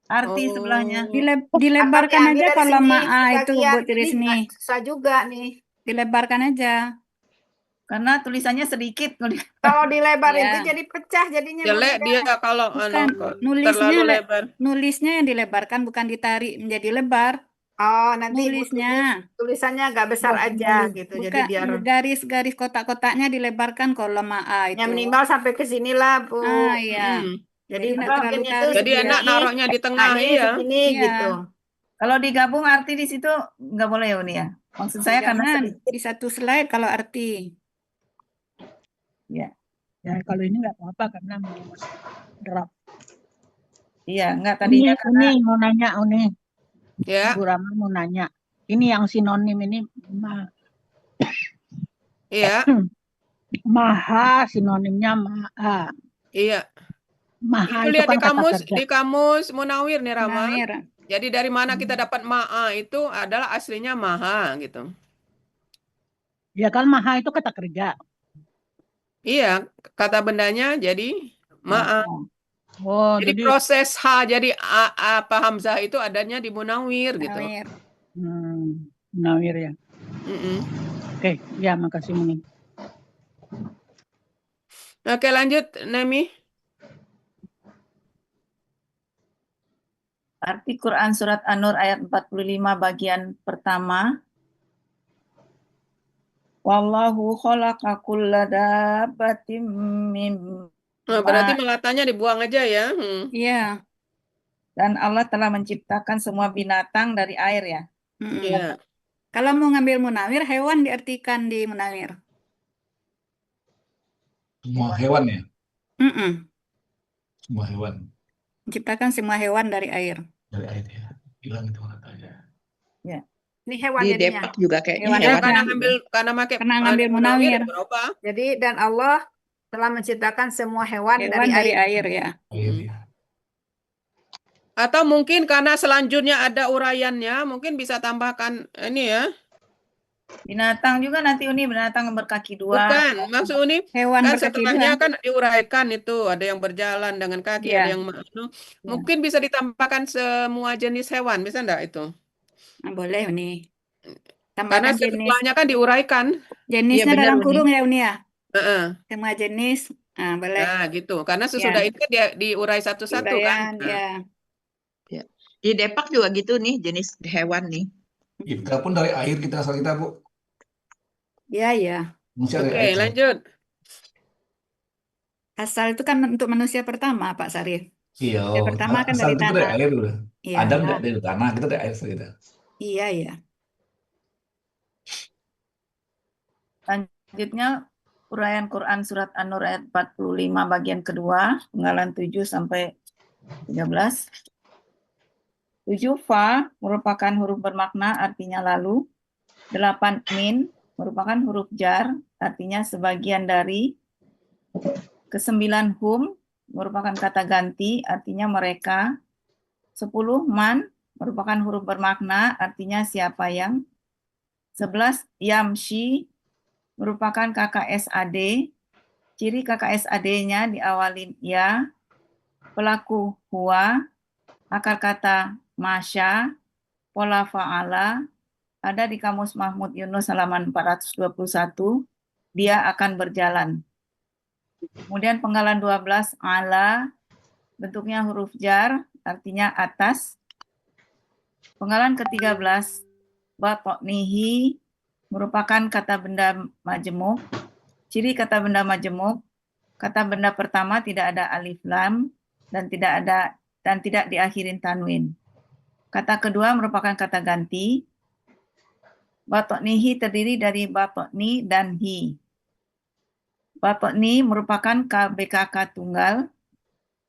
Speaker 1: arti sebelahnya.
Speaker 10: Dilebarkan aja kalau ma'a itu Bu Tiris
Speaker 11: ini
Speaker 10: nih.
Speaker 11: susah juga nih.
Speaker 10: Dilebarkan aja.
Speaker 1: Karena tulisannya sedikit.
Speaker 11: Kalau dilebarin itu jadi pecah jadinya.
Speaker 2: Jelek dia kalau
Speaker 10: nulisnya lebar. Nulisnya yang dilebarkan bukan ditarik menjadi lebar.
Speaker 11: Oh, nanti
Speaker 10: nulisnya
Speaker 11: tulisannya agak besar aja gitu.
Speaker 10: Bukan,
Speaker 11: jadi biar
Speaker 10: garis-garis kotak-kotaknya dilebarkan kalau ma'a itu.
Speaker 11: Ya minimal sampai ke sinilah, Bu.
Speaker 10: Iya.
Speaker 11: Jadi
Speaker 2: jadi enak naruhnya di tengah ya.
Speaker 11: Gitu.
Speaker 1: Kalau digabung arti di situ nggak boleh ya Uni ya. Maksud saya karena
Speaker 10: di satu slide kalau arti.
Speaker 1: Ya.
Speaker 14: Ya kalau ini nggak apa-apa karena mau drop.
Speaker 1: Iya, nggak tadinya
Speaker 14: Uni mau nanya Uni.
Speaker 2: Ya.
Speaker 14: Bu Rama mau nanya. Ini yang sinonim ini
Speaker 2: Iya.
Speaker 14: Maha sinonimnya maha.
Speaker 2: Iya.
Speaker 14: Maha
Speaker 2: itu lihat
Speaker 14: kan
Speaker 2: di kamus Munawir nih Rama.
Speaker 10: Munawir.
Speaker 2: Jadi dari mana kita dapat ma'a itu adalah aslinya maha gitu.
Speaker 14: Ya kan maha itu kata kerja.
Speaker 2: Iya, kata bendanya jadi ma'a.
Speaker 14: Oh,
Speaker 2: jadi proses ha jadi apa hamzah itu adanya di Munawir gitu.
Speaker 14: Munawir ya. Oke, ya makasih Muni.
Speaker 2: Oke, lanjut Nemi.
Speaker 1: Arti Quran Surat An-Nur ayat 45 bagian pertama. Wallahu khalaqa kulla dabbatin mim
Speaker 2: Nah, berarti melatanya dibuang aja ya.
Speaker 10: Iya.
Speaker 1: Dan Allah telah menciptakan semua binatang dari air ya.
Speaker 2: Iya.
Speaker 10: Kalau mau ngambil munawir, hewan diartikan di munawir.
Speaker 13: Semua hewan ya?
Speaker 10: Mm-mm.
Speaker 13: Semua hewan
Speaker 10: Menciptakan semua hewan dari air.
Speaker 13: dari air ya. Hilang itu katanya.
Speaker 1: Ya.
Speaker 10: Ini hewan
Speaker 12: Di
Speaker 10: jadinya.
Speaker 12: Depak juga kayaknya
Speaker 10: Hewan
Speaker 12: hewan.
Speaker 2: Karena
Speaker 10: juga.
Speaker 2: ngambil
Speaker 10: Karena ngambil munawir.
Speaker 2: berubah.
Speaker 5: Jadi dan Allah telah menciptakan semua hewan
Speaker 10: Hewan dari air ya.
Speaker 13: Air ya.
Speaker 2: Atau mungkin karena selanjutnya ada uraiannya, mungkin bisa tambahkan ini ya.
Speaker 1: Binatang juga nanti Uni, binatang yang berkaki dua.
Speaker 2: Bukan, maksud Uni
Speaker 10: Hewan
Speaker 2: kan
Speaker 10: berkaki
Speaker 2: setelahnya
Speaker 10: dua.
Speaker 2: kan diuraikan itu, ada yang berjalan dengan kaki,
Speaker 10: Iya.
Speaker 2: ada yang mungkin bisa ditambahkan semua jenis hewan, bisa enggak itu?
Speaker 10: Nah, boleh Uni.
Speaker 2: Karena
Speaker 10: Tambahkan jenis.
Speaker 2: setelahnya kan diuraikan.
Speaker 10: Jenisnya
Speaker 12: Iya, benar,
Speaker 10: dalam
Speaker 12: Uni.
Speaker 10: kurung ya Uni ya.
Speaker 2: Heeh.
Speaker 10: Semua jenis. Nah, boleh.
Speaker 2: Nah, gitu. Karena sesudah itu dia diurai satu-satu kan.
Speaker 10: Uraian, ya.
Speaker 12: Di Depak juga gitu nih jenis hewan nih.
Speaker 13: Kita pun dari air kita asal kita, Bu.
Speaker 10: Iya, iya.
Speaker 13: Manusia dari
Speaker 2: Oke,
Speaker 13: air.
Speaker 2: lanjut.
Speaker 10: Asal itu kan untuk manusia pertama, Pak Sarif.
Speaker 13: Iya,
Speaker 10: Yang pertama kan
Speaker 13: asal
Speaker 10: dari
Speaker 13: kita dari
Speaker 10: tanah.
Speaker 13: air udah.
Speaker 10: Iya.
Speaker 13: Adam dari tanah, kita dari air kita.
Speaker 10: Iya, iya.
Speaker 1: Selanjutnya uraian Quran Surat An-Nur ayat 45 bagian kedua, penggalan 7 sampai 13. 7 fa merupakan huruf bermakna artinya lalu. 8 min merupakan huruf jar artinya sebagian dari. 9 hum merupakan kata ganti artinya mereka. 10 man merupakan huruf bermakna artinya siapa yang. 11 yamshi merupakan KKSAD. Ciri KKSAD-nya diawali ya. Pelaku huwa, akar kata masya, pola fa'ala, ada di Kamus Mahmud Yunus halaman 421, dia akan berjalan. Kemudian penggalan 12, ala, bentuknya huruf jar, artinya atas. Penggalan ke-13, batoknihi, merupakan kata benda majemuk. Ciri kata benda majemuk, kata benda pertama tidak ada alif lam dan tidak diakhirin tanwin. Kata kedua merupakan kata ganti. Batoknihi terdiri dari batokni dan hi. Batokni merupakan KBKK tunggal.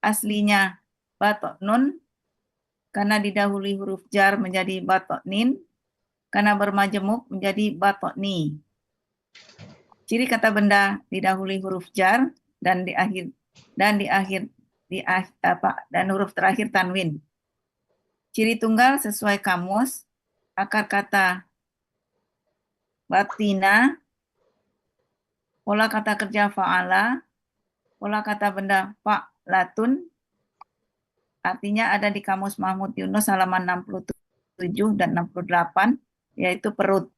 Speaker 1: Aslinya batoknun karena didahului huruf jar menjadi batoknin. Karena bermajemuk menjadi batokni. Ciri kata benda didahului huruf jar dan huruf terakhir tanwin. Ciri tunggal sesuai kamus, akar kata batina, pola kata kerja fa'ala, pola kata benda fa'latun, artinya ada di Kamus Mahmud Yunus halaman 67 dan 68, yaitu perut.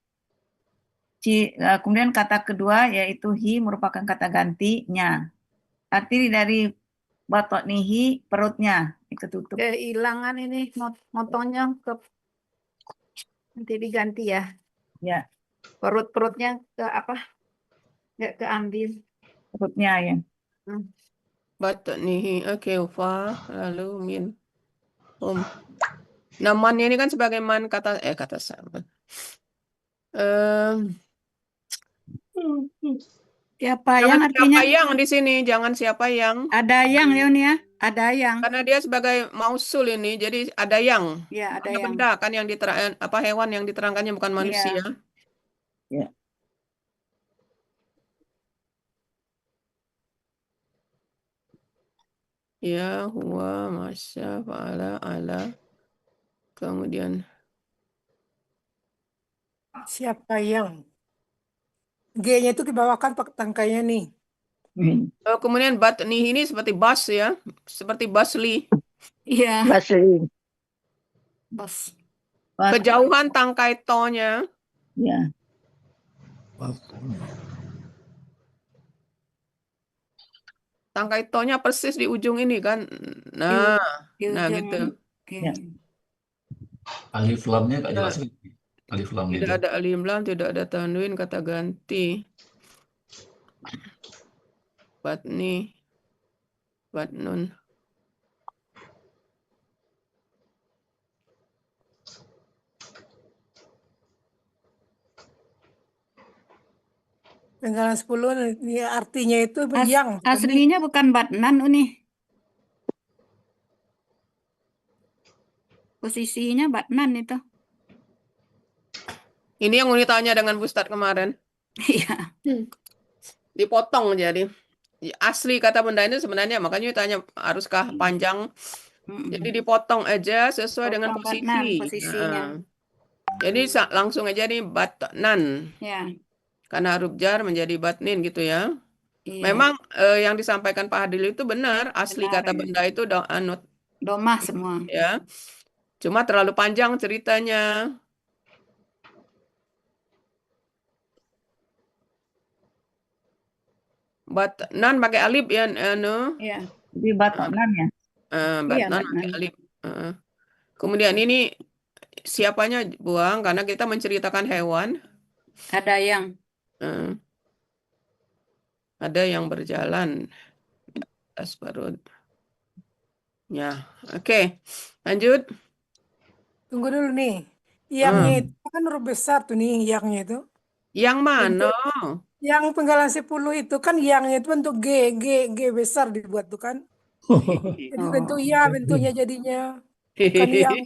Speaker 1: Kemudian kata kedua yaitu hi merupakan kata gantinya. Arti dari batoknihi perutnya ketutup.
Speaker 5: Kehilangan ini motonya nanti diganti ya.
Speaker 1: Ya,
Speaker 5: Perut-perutnya ke apa? Nggak keambil.
Speaker 1: perutnya ya.
Speaker 2: Batnihi, oke, fa, lalu min. Nah, mannya ini kan sebagai man kata sama.
Speaker 10: Siapa
Speaker 2: Jangan
Speaker 10: yang artinya?
Speaker 2: siapa yang di sini, jangan siapa yang.
Speaker 10: Ada yang ya Uni ya. Ada yang.
Speaker 2: Karena dia sebagai mausul ini, jadi ada yang.
Speaker 10: Ya, ada
Speaker 2: Karena
Speaker 10: yang.
Speaker 2: benda kan yang diterangkan, hewan yang diterangkannya bukan manusia.
Speaker 1: Ya.
Speaker 2: Ya, huwa, masya, fa'ala, ala. Kemudian
Speaker 5: Siapa yang? G-nya itu dibawakan pakai tangkainya nih.
Speaker 2: kemudian batni ini seperti bas ya, seperti basli.
Speaker 10: Iya.
Speaker 9: Basli.
Speaker 10: Bos.
Speaker 2: Kejauhan tangkai to-nya.
Speaker 1: Ya.
Speaker 2: Tangkai to-nya persis di ujung ini kan. Nah,
Speaker 10: Di
Speaker 2: nah
Speaker 10: ujung.
Speaker 2: gitu.
Speaker 10: Oke.
Speaker 1: Ya.
Speaker 13: Alif lamnya nggak
Speaker 2: Nah,
Speaker 13: jelas lagi. Alif lamnya
Speaker 2: tidak
Speaker 13: itu.
Speaker 2: ada alif lam, tidak ada tanwin, kata ganti. Batni, batnun.
Speaker 5: Penggalan 10 ini artinya itu yang.
Speaker 10: Aslinya bukan batnan Uni. Posisinya batnan itu.
Speaker 2: Ini yang Uni tanya dengan Bu Ustadz kemarin.
Speaker 10: Iya.
Speaker 2: Dipotong jadi. Asli kata benda ini sebenarnya, makanya tanya haruskah panjang. Jadi dipotong aja sesuai dengan
Speaker 10: Potong batnan
Speaker 2: posisi.
Speaker 10: posisinya.
Speaker 2: Jadi langsung aja nih batnan.
Speaker 10: Ya.
Speaker 2: Karena huruf jar menjadi batnin gitu ya.
Speaker 10: Iya.
Speaker 2: Memang yang disampaikan Pak Hadil itu benar. Asli
Speaker 10: Benar,
Speaker 2: kata
Speaker 10: ya.
Speaker 2: benda itu
Speaker 10: Domah semua.
Speaker 2: ya. Cuma terlalu panjang ceritanya. Batnan pakai alif ya,
Speaker 10: Iya.
Speaker 1: Di batnan ya.
Speaker 10: Iya,
Speaker 2: batnan pakai
Speaker 10: batnan.
Speaker 2: alif. Kemudian ini siapanya buang karena kita menceritakan hewan.
Speaker 10: Ada yang.
Speaker 2: Ada yang berjalan di atas perut. Ya, oke. Lanjut.
Speaker 5: Tunggu dulu nih. Yangnya itu kan huruf besar tuh nih, yangnya itu.
Speaker 2: Yang mana?
Speaker 5: Yang penggalan 10 itu kan yangnya itu bentuk G besar dibuat tuh kan. Jadi bentuk bentuknya jadinya. Kan yang.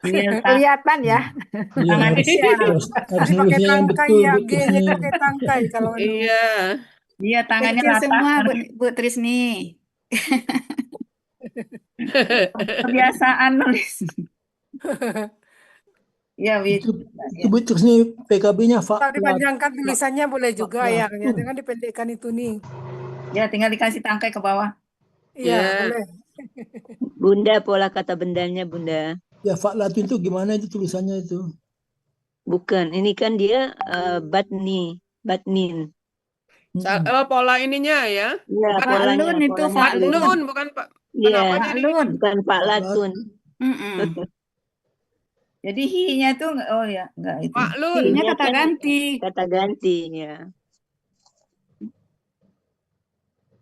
Speaker 10: Kelihatan ya.
Speaker 7: Iya, harus
Speaker 5: Dipakai
Speaker 7: nulisnya yang
Speaker 5: tangkai
Speaker 7: betul
Speaker 5: ya,
Speaker 7: Bu
Speaker 5: G-nya
Speaker 7: Trisni.
Speaker 5: pakai tangkai kalau
Speaker 2: Iya.
Speaker 1: Iya, tangannya
Speaker 10: Kecil
Speaker 1: rata.
Speaker 10: semua Bu Trisni.
Speaker 1: Kebiasaan nulis. Ya,
Speaker 7: Itu Bu Trisni PKB-nya
Speaker 5: kalau dipanjangkan tulisannya boleh juga yangnya, dengan dipendekkan itu nih.
Speaker 1: Ya, tinggal dikasih tangkai ke bawah.
Speaker 5: Iya, boleh.
Speaker 15: Bunda, pola kata bendanya Bunda.
Speaker 7: Ya, fa'latun itu gimana itu tulisannya itu?
Speaker 15: Bukan, ini kan dia batnin.
Speaker 2: Pola ininya ya.
Speaker 15: Iya, polanya.
Speaker 10: Fa'lun itu
Speaker 2: Fa'lun, bukan Pak.
Speaker 15: Iya,
Speaker 2: Fa'lun.
Speaker 15: bukan fa'latun.
Speaker 1: Jadi hi-nya tuh ya, enggak itu.
Speaker 2: Fa'lun.
Speaker 10: Hi-nya kata ganti.
Speaker 15: Kata ganti, ya.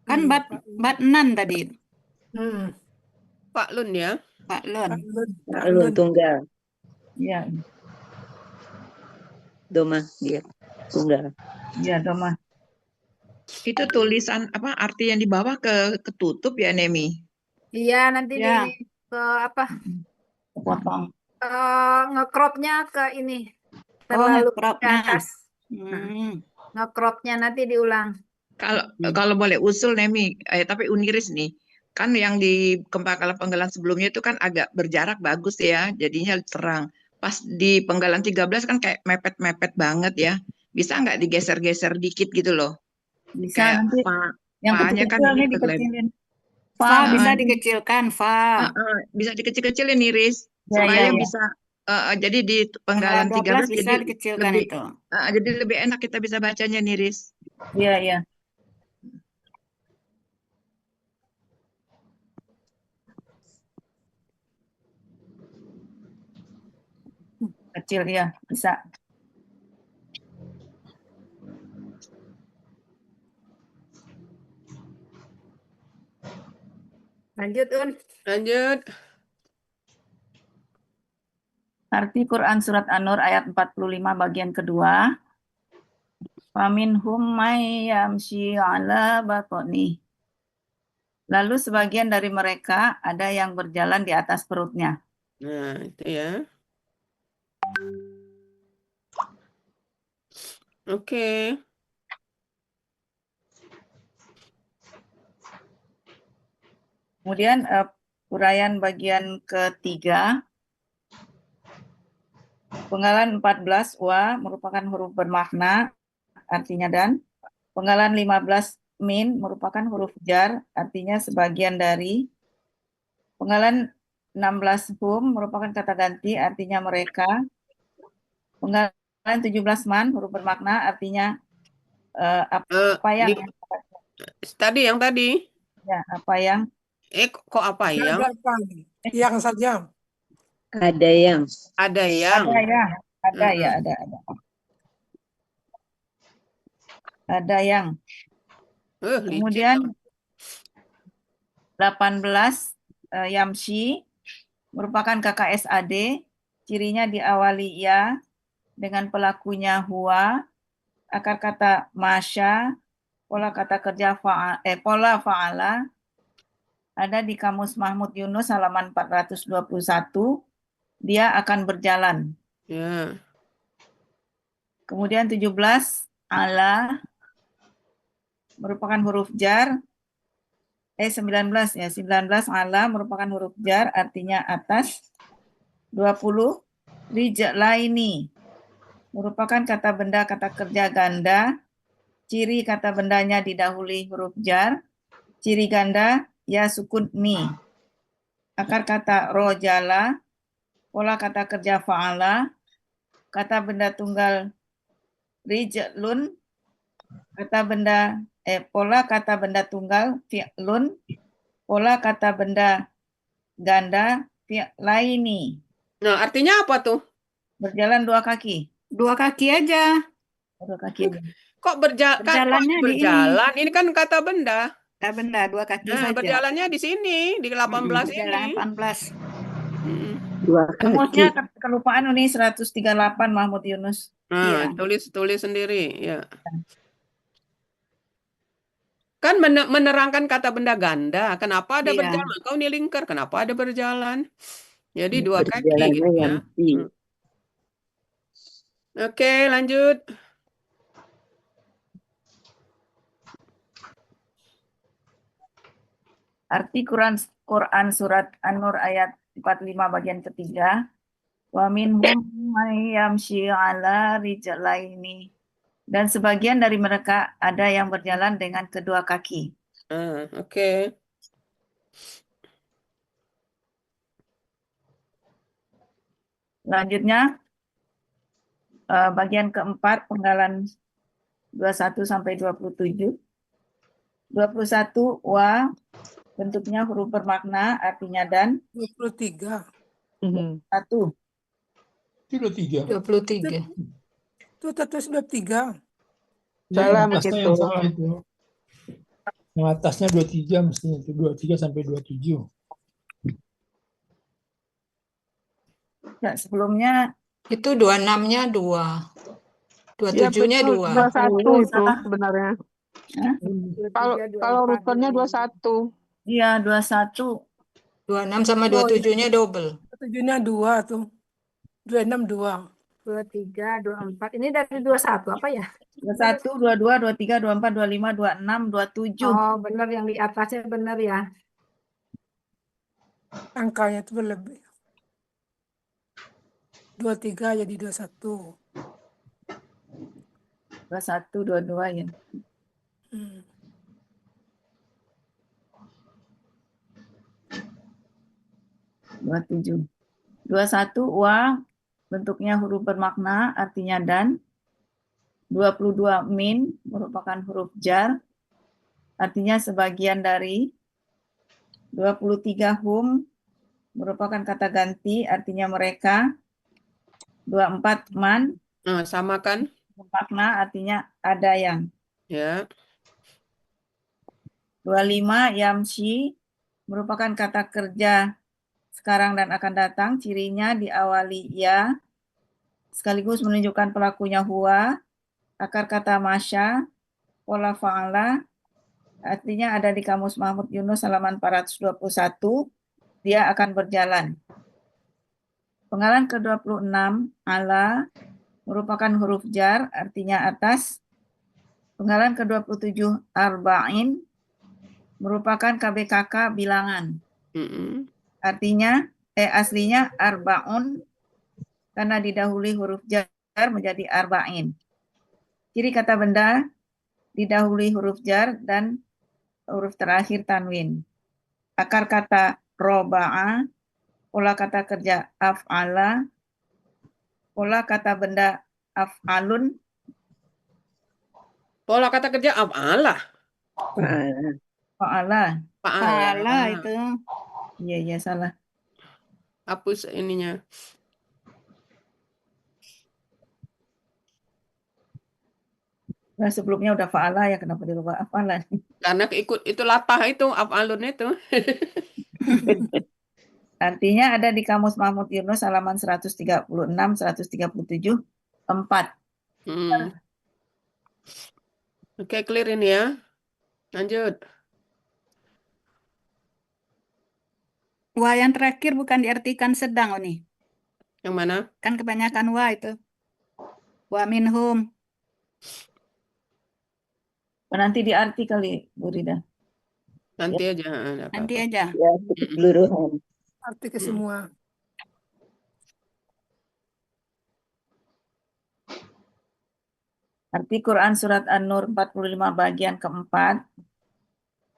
Speaker 10: Kan batnan tadi.
Speaker 2: Fa'lun ya.
Speaker 15: Fa'lun tunggal.
Speaker 1: Iya.
Speaker 15: Doma dia tunggal.
Speaker 1: Iya, doma.
Speaker 12: Itu tulisan apa arti yang di bawah ketutup ya Nemi?
Speaker 10: Iya, nanti
Speaker 1: Ya.
Speaker 10: di ke apa?
Speaker 1: Potong.
Speaker 10: Ngecropnya ke ini. Terlalu ke
Speaker 1: ngecropnya.
Speaker 10: atas. Ngecropnya nanti diulang.
Speaker 12: Kalau boleh usul Nemi, tapi Uniris nih, kan yang di penggalan sebelumnya itu kan agak berjarak bagus ya, jadinya terang. Pas di penggalan 13 kan kayak mepet-mepet banget ya. Bisa nggak digeser-geser dikit gitu loh?
Speaker 1: Bisa
Speaker 12: Kayak
Speaker 1: nanti yang
Speaker 12: fa-nya kan
Speaker 1: kecil-kecil nih
Speaker 12: ini
Speaker 1: dikecilin.
Speaker 10: Fa bisa dikecilkan, fa.
Speaker 12: bisa dikecil-kecilin Iris
Speaker 1: Ya,
Speaker 12: supaya
Speaker 1: ya.
Speaker 12: bisa jadi di penggalan 13
Speaker 10: bisa
Speaker 12: jadi
Speaker 10: dikecilkan
Speaker 12: lebih
Speaker 10: itu.
Speaker 12: jadi lebih enak kita bisa bacanya Iris.
Speaker 1: Iya, iya. Kecil ya, bisa.
Speaker 10: Lanjut, Un.
Speaker 2: Lanjut.
Speaker 1: Arti Quran Surat An-Nur ayat 45 bagian kedua. Faminhum may yamshi ala batni. Lalu sebagian dari mereka ada yang berjalan di atas perutnya.
Speaker 2: Nah, itu ya. Oke.
Speaker 1: Kemudian uraian bagian ketiga. Penggalan 14 wa merupakan huruf bermakna artinya dan. Penggalan 15 min merupakan huruf jar artinya sebagian dari. Penggalan 16 hum merupakan kata ganti artinya mereka. Penggalan 17 man huruf bermakna artinya apa yang
Speaker 2: tadi
Speaker 1: ya apa yang
Speaker 2: kok apa yang
Speaker 5: Yang saja.
Speaker 15: Ada yang.
Speaker 2: Ada yang.
Speaker 1: Ada ya, ada ya,
Speaker 2: Mm-mm.
Speaker 1: ada. Ada yang.
Speaker 2: Licin
Speaker 1: Kemudian
Speaker 2: dong.
Speaker 1: 18 Yamshi merupakan kakak SAD, cirinya diawali ya dengan pelakunya huwa, akar kata masya, pola kata kerja pola fa'ala ada di Kamus Mahmud Yunus halaman 421. Dia akan berjalan.
Speaker 2: Ya.
Speaker 1: Kemudian 17 ala merupakan huruf jar. 19 ya, 19 ala merupakan huruf jar artinya atas. 20 rijlaini merupakan kata benda kata kerja ganda. Ciri kata bendanya didahului huruf jar. Ciri ganda ya sukun ni. Akar kata rojala, pola kata kerja fa'ala, kata benda tunggal rijlun, pola kata benda tunggal fi'lun, pola kata benda ganda fi'laini.
Speaker 2: Nah, artinya apa tuh?
Speaker 1: Berjalan 2 kaki.
Speaker 10: 2 kaki aja.
Speaker 1: 2 kaki.
Speaker 2: Kok
Speaker 10: Berjalannya di ini.
Speaker 2: berjalan? Ini kan kata benda.
Speaker 10: Kata benda 2 kaki
Speaker 2: Nah,
Speaker 10: saja.
Speaker 2: berjalannya di sini, di 18
Speaker 10: Berjalan
Speaker 2: ini.
Speaker 10: 18.
Speaker 1: Kamusnya kelupaan ini 138 Mahmud Yunus.
Speaker 2: Nah,
Speaker 10: Iya.
Speaker 2: tulis sendiri, ya. Kan menerangkan kata benda ganda. Kenapa ada
Speaker 10: Iya.
Speaker 2: berjalan? Kau nih lingkar, kenapa ada berjalan? Jadi 2 kaki
Speaker 15: Berjalannya
Speaker 2: gitu ya.
Speaker 15: Yamshi.
Speaker 2: Oke, lanjut.
Speaker 1: Arti Quran surat An-Nur ayat 45 bagian ketiga. Wa minhum may yamshi ala rijlaini. Dan sebagian dari mereka ada yang berjalan dengan kedua kaki.
Speaker 2: Oke.
Speaker 1: Selanjutnya bagian keempat penggalan 21 sampai 27. 21 wa bentuknya huruf bermakna artinya dan.
Speaker 5: 23.
Speaker 1: 1.
Speaker 7: 23.
Speaker 14: 23.
Speaker 5: Itu tertulis 23.
Speaker 7: Yang atasnya yang salah itu. Yang atasnya 23 mestinya itu 23 sampai 27.
Speaker 1: Nah, sebelumnya
Speaker 14: Itu 26-nya 2. 27-nya 2.
Speaker 9: 21 itu sebenarnya. Kalau rukunnya 21.
Speaker 1: Iya, 21.
Speaker 14: 26 sama 27-nya double.
Speaker 5: 27-nya 2 tuh. 26 2.
Speaker 14: 23, 24. Ini dari 21 apa ya?
Speaker 1: 21, 22, 23, 24, 25, 26, 27.
Speaker 14: Oh, benar yang di atasnya benar ya.
Speaker 5: Angkanya itu berlebih. 23 jadi 21.
Speaker 1: 21, 22 ya. 27. 21 wa bentuknya huruf bermakna artinya dan. 22 min merupakan huruf jar artinya sebagian dari. 23 hum merupakan kata ganti artinya mereka. 24 man
Speaker 2: Sama kan?
Speaker 1: bermakna artinya ada yang.
Speaker 2: Ya.
Speaker 1: 25 yamshi merupakan kata kerja sekarang dan akan datang, cirinya diawali ya sekaligus menunjukkan pelakunya huwa, akar kata masya, pola fa'ala artinya ada di Kamus Mahmud Yunus halaman 421. Dia akan berjalan. Penggalan ke-26 ala merupakan huruf jar artinya atas. Penggalan ke-27 arba'in merupakan KBKK bilangan. Artinya aslinya arbaun karena didahului huruf jar menjadi arba'in. Ciri kata benda didahului huruf jar dan huruf terakhir tanwin. Akar kata roba'a, pola kata kerja af'ala, pola kata benda af'alun.
Speaker 2: Pola kata kerja af'ala.
Speaker 1: Fa'ala.
Speaker 10: Salah itu.
Speaker 1: Iya, salah.
Speaker 2: hapus ininya.
Speaker 1: Nah, sebelumnya udah fa'ala ya, kenapa dirubah afala?
Speaker 2: Karena ikut itu latah itu, af'alun itu.
Speaker 1: Artinya ada di Kamus Mahmud Yunus halaman 136, 137, 4.
Speaker 2: Oke, clear ini ya. Lanjut.
Speaker 10: Wa yang terakhir bukan diartikan sedang, nih.
Speaker 2: Yang mana?
Speaker 10: Kan kebanyakan wa itu. Wa minhum.
Speaker 1: Nanti diarti kali, Bu Rida.
Speaker 2: Nanti aja. Enggak
Speaker 10: Nanti
Speaker 2: apa-apa.
Speaker 10: aja.
Speaker 15: Ya, keseluruhan.
Speaker 5: Arti ke semua.
Speaker 1: Arti Quran Surat An-Nur 45 bagian keempat.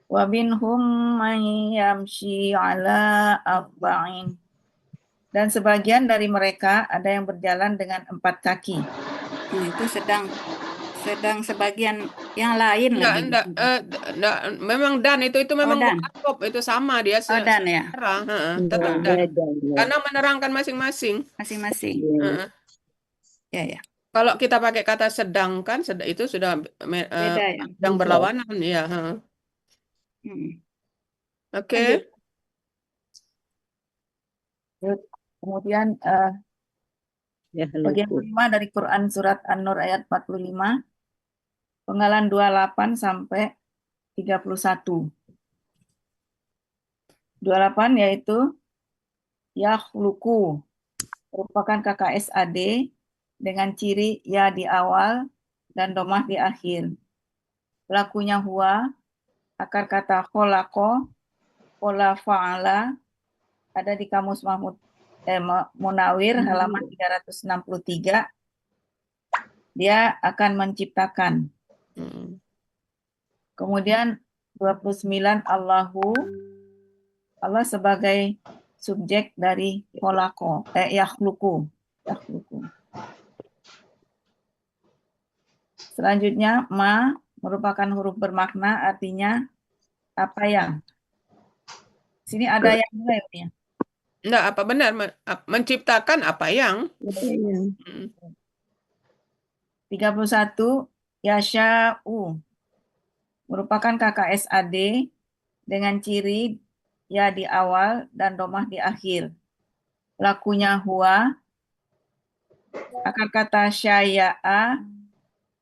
Speaker 1: Wa minhum man yamshi ala arba'in. Dan sebagian dari mereka ada yang berjalan dengan 4 kaki.
Speaker 10: Nah, itu sedang sebagian yang lain lagi.
Speaker 2: Enggak, memang dan itu memang
Speaker 10: dan.
Speaker 2: mu'aqqab, itu sama dia
Speaker 10: Dan ya.
Speaker 2: tetap dan. Karena menerangkan masing-masing.
Speaker 10: Masing-masing. Ya.
Speaker 2: Kalau kita pakai kata sedangkan, itu sudah
Speaker 10: Beda ya.
Speaker 2: sedang berlawanan ya. Oke.
Speaker 1: Kemudian bagian kelima dari Quran Surat An-Nur ayat 45, penggalan 28 sampai 31. 28 yaitu yakhluqu, merupakan KKSAD dengan ciri ya di awal dan domah di akhir. Pelakunya huwa, akar kata kholaqa, qola fa'ala, ada di Kamus Mahmud Munawir halaman 363. Dia akan menciptakan. Kemudian 29 Allahu, Allah sebagai subjek dari kholaqa, yakhluqu. Selanjutnya ma merupakan huruf bermakna, artinya apa yang. Sini ada yang juga ya.
Speaker 2: Enggak, apa benar menciptakan apa yang.
Speaker 1: 31 yasha'u, merupakan KKSAD dengan ciri ya di awal dan domah di akhir. Lakunya huwa, akar kata syaya'a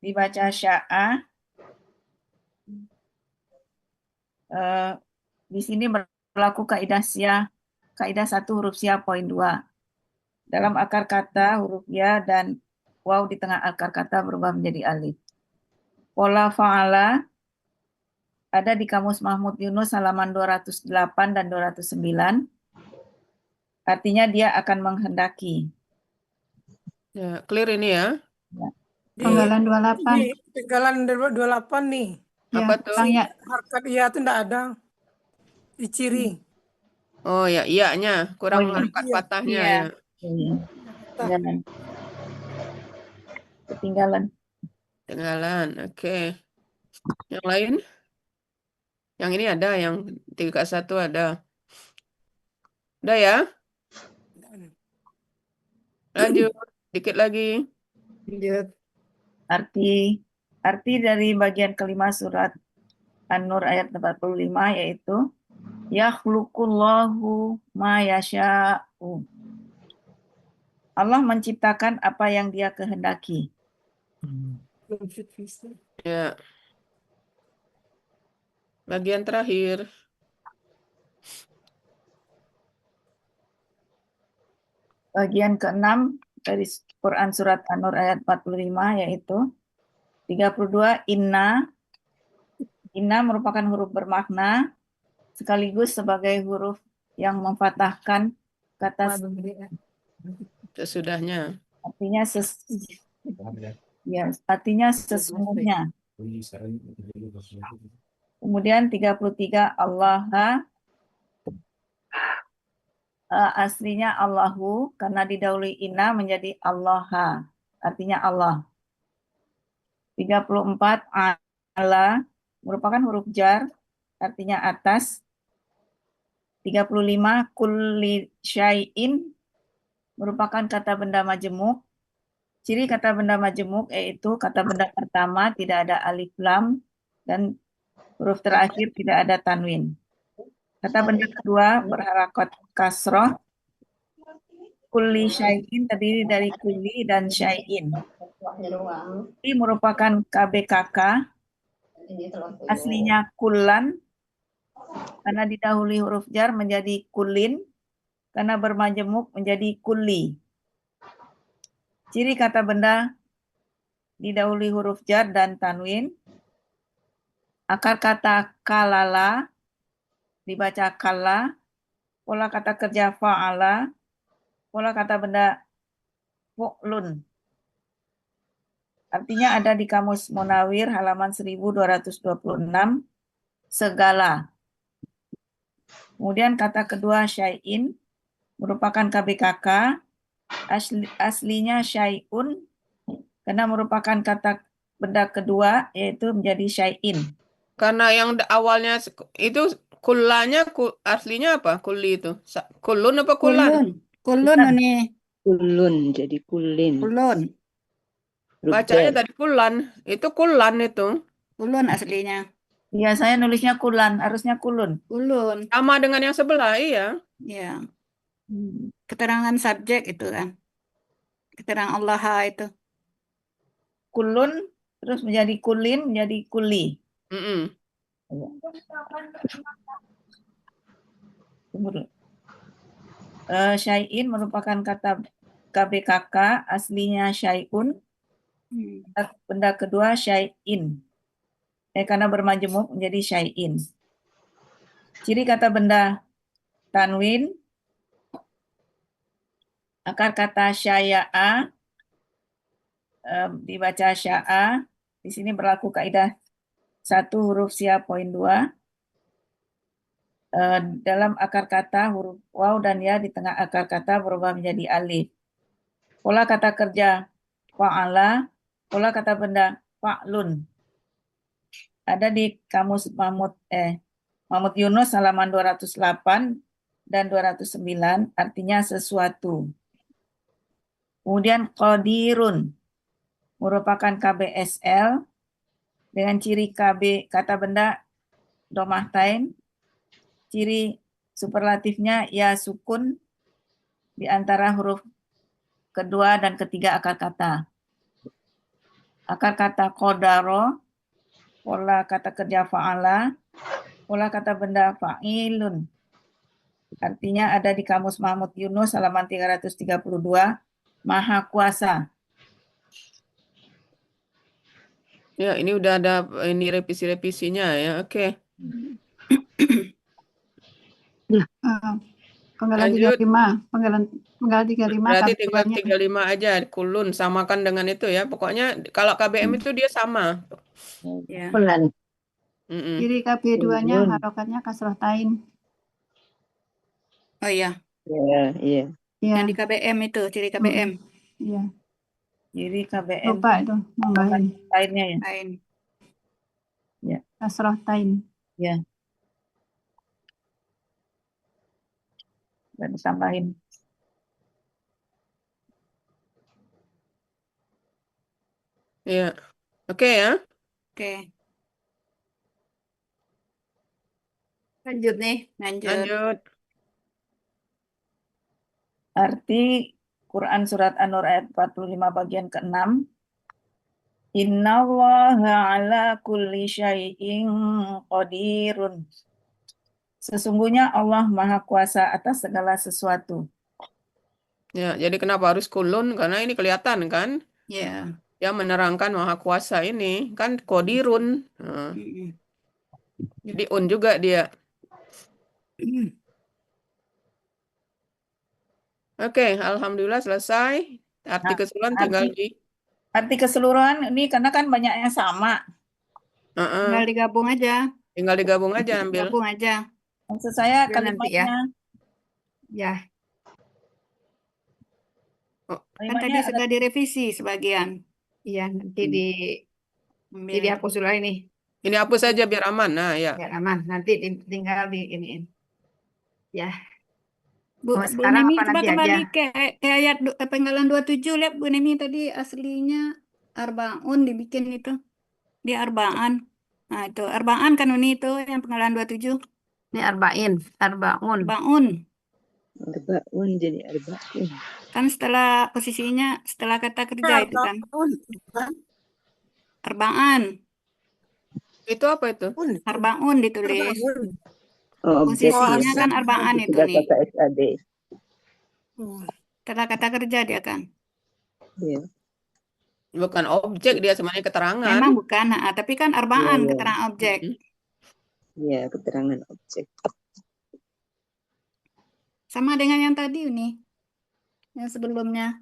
Speaker 1: dibaca sya'a. Di sini berlaku kaidah 1 huruf sia poin 2. Dalam akar kata huruf ya dan waw di tengah akar kata berubah menjadi alif. Qola fa'ala ada di Kamus Mahmud Yunus halaman 208 dan 209. Artinya dia akan menghendaki.
Speaker 2: Ya, clear ini ya.
Speaker 8: Penggalan 28.
Speaker 5: Di penggalan 28 nih.
Speaker 2: Apa tuh?
Speaker 5: Harkat iya itu enggak ada. Di ciri.
Speaker 2: Oh ya, iya-nya kurang harkat patahnya ya. Ketinggalan. Oke. Yang lain? Yang ini ada, yang 31 ada. Udah ya? Lanjut, dikit lagi.
Speaker 1: Arti dari bagian kelima surat An-Nur ayat 45 yaitu yakhluqullahu ma yasha'u. Allah menciptakan apa yang dia kehendaki.
Speaker 2: Ya. Bagian terakhir.
Speaker 1: Bagian ke-6 dari Quran Surat An-Nur ayat 45 yaitu 32 inna. Inna merupakan huruf bermakna sekaligus sebagai huruf yang memfathahkan kata
Speaker 2: sesudahnya.
Speaker 1: Artinya artinya sesungguhnya. Kemudian 33 Allah, aslinya Allahu karena didahului inna menjadi Allah, artinya Allah. 34 ala merupakan huruf jar, artinya atas. 35 kulli syai'in merupakan kata benda majemuk. Ciri kata benda majemuk yaitu kata benda pertama tidak ada alif lam dan huruf terakhir tidak ada tanwin. Kata benda kedua berharakat kasroh. Kulli syai'in terdiri dari kulli dan syai'in. Ini merupakan KBKK, aslinya kullan, karena didahului huruf jar menjadi kulin, karena bermajemuk menjadi kulli. Ciri kata benda didahului huruf jar dan tanwin. Akar kata kalala dibaca kalla. Pola kata kerja fa'ala. Pola kata benda fu'lun. Artinya ada di Kamus Munawir halaman 1226, segala. Kemudian kata kedua syai'in merupakan KBKK, aslinya syai'un, karena merupakan kata benda kedua yaitu menjadi syai'in.
Speaker 2: Karena yang awalnya itu kullanya aslinya apa? Kulli itu. Kullun apa kullan?
Speaker 10: Kulun nih.
Speaker 15: Kulun jadi kulin.
Speaker 10: Kulun.
Speaker 2: Bacanya tadi kullan. Itu kullan itu.
Speaker 10: Kulun aslinya.
Speaker 1: Iya, saya nulisnya kulan, harusnya kulun.
Speaker 10: Kulun.
Speaker 2: Sama dengan yang sebelah, iya.
Speaker 10: Ya. Keterangan subjek itu kan. Keterangan Allah itu.
Speaker 1: Kulun terus menjadi kulin, menjadi kuli. Syai'in merupakan kata KBKK, aslinya syai'un. Benda kedua syai'in. Karena bermajemuk menjadi syai'in. Ciri kata benda tanwin, akar kata syaya'a, dibaca sya'a. Di sini berlaku kaidah 1 huruf sia poin 2. Dalam akar kata huruf waw dan ya di tengah akar kata berubah menjadi alif. Pola kata kerja fa'ala, pola kata benda fa'lun. Ada di Kamus Mahmud Yunus halaman 208 dan 209, artinya sesuatu. Kemudian qadirun merupakan KBSL dengan ciri KB kata benda domah tain. Ciri superlatifnya ya sukun di antara huruf kedua dan ketiga akar kata. Akar kata qadaro, pola kata kerja fa'ala, pola kata benda fa'ilun. Artinya ada di Kamus Mahmud Yunus halaman 332, Maha Kuasa.
Speaker 2: Ya, ini udah ada ini revisi-revisinya ya. Oke.
Speaker 8: Penggalan
Speaker 2: Lanjut.
Speaker 8: 35, penggalan 35
Speaker 2: Berarti tinggal
Speaker 8: tampilannya
Speaker 2: 35 aja, kulun samakan dengan itu ya. Pokoknya kalau KBM itu dia sama.
Speaker 10: Ya.
Speaker 15: Kulan.
Speaker 8: Ciri KB 2-nya harokatnya kasroh tain.
Speaker 10: Oh iya.
Speaker 15: Iya, iya.
Speaker 10: Yang di KBM itu, ciri KBM.
Speaker 8: Iya.
Speaker 1: Ciri KBM.
Speaker 8: Lupa itu nambahin.
Speaker 1: Lainnya ya.
Speaker 10: Lain.
Speaker 1: Ya.
Speaker 8: Kasroh tain.
Speaker 1: Ya. Dan ditambahin.
Speaker 2: Iya. Oke ya.
Speaker 10: Oke. Lanjut nih,
Speaker 2: Lanjut.
Speaker 1: Arti Quran Surat An-Nur ayat 45 bagian ke-6. Innallaha ala kulli syai'in qadirun. Sesungguhnya Allah Maha Kuasa atas segala sesuatu.
Speaker 2: Ya, jadi kenapa harus kulun? Karena ini kelihatan kan?
Speaker 10: Ya.
Speaker 2: Dia menerangkan Maha Kuasa ini kan qadirun. Nah, jadi juga dia. Oke, alhamdulillah selesai. Arti keseluruhan tinggal di
Speaker 1: Arti keseluruhan ini karena kan banyak yang sama.
Speaker 10: Tinggal digabung aja.
Speaker 2: Tinggal digabung aja ambil.
Speaker 10: Gabung aja.
Speaker 1: Maksud saya
Speaker 10: Biar nanti ya.
Speaker 1: kalimatnya.
Speaker 10: Ya. Kan
Speaker 1: Kalimatnya
Speaker 10: tadi sudah direvisi sebagian. Iya, nanti dihapus dulu ini.
Speaker 2: Ini hapus saja biar aman. Nah, ya.
Speaker 10: Biar aman. Nanti tinggal di iniin.
Speaker 8: Ya.
Speaker 10: Bu
Speaker 8: Mau sekarang
Speaker 10: Nemi
Speaker 8: apa
Speaker 10: coba
Speaker 8: nanti
Speaker 10: kembali
Speaker 8: aja?
Speaker 10: ke ayat penggalan 27, lihat Bu Nemi tadi aslinya Arbaun dibikin itu di Arbaan. Nah itu Arbaan kan Uni itu yang penggalan 27.
Speaker 8: Ini Arbaun.
Speaker 10: Arbaun
Speaker 15: Arbaun jadi arbaun.
Speaker 10: kan setelah posisinya setelah kata kerja itu kan. Arbaan.
Speaker 2: Itu apa itu?
Speaker 10: Arbaun ditulis.
Speaker 15: Oh,
Speaker 10: Posisinya
Speaker 15: objeknya.
Speaker 10: kan Arbaan itu
Speaker 15: Sudah
Speaker 10: nih.
Speaker 15: kata SAD.
Speaker 10: Setelah kata kerja dia kan.
Speaker 15: Iya.
Speaker 2: Bukan objek, dia sebenarnya keterangan.
Speaker 10: Memang bukan, tapi kan Arbaan
Speaker 15: Iya.
Speaker 10: keterangan objek.
Speaker 15: Iya, keterangan objek.
Speaker 10: Sama dengan yang tadi Uni. Yang sebelumnya.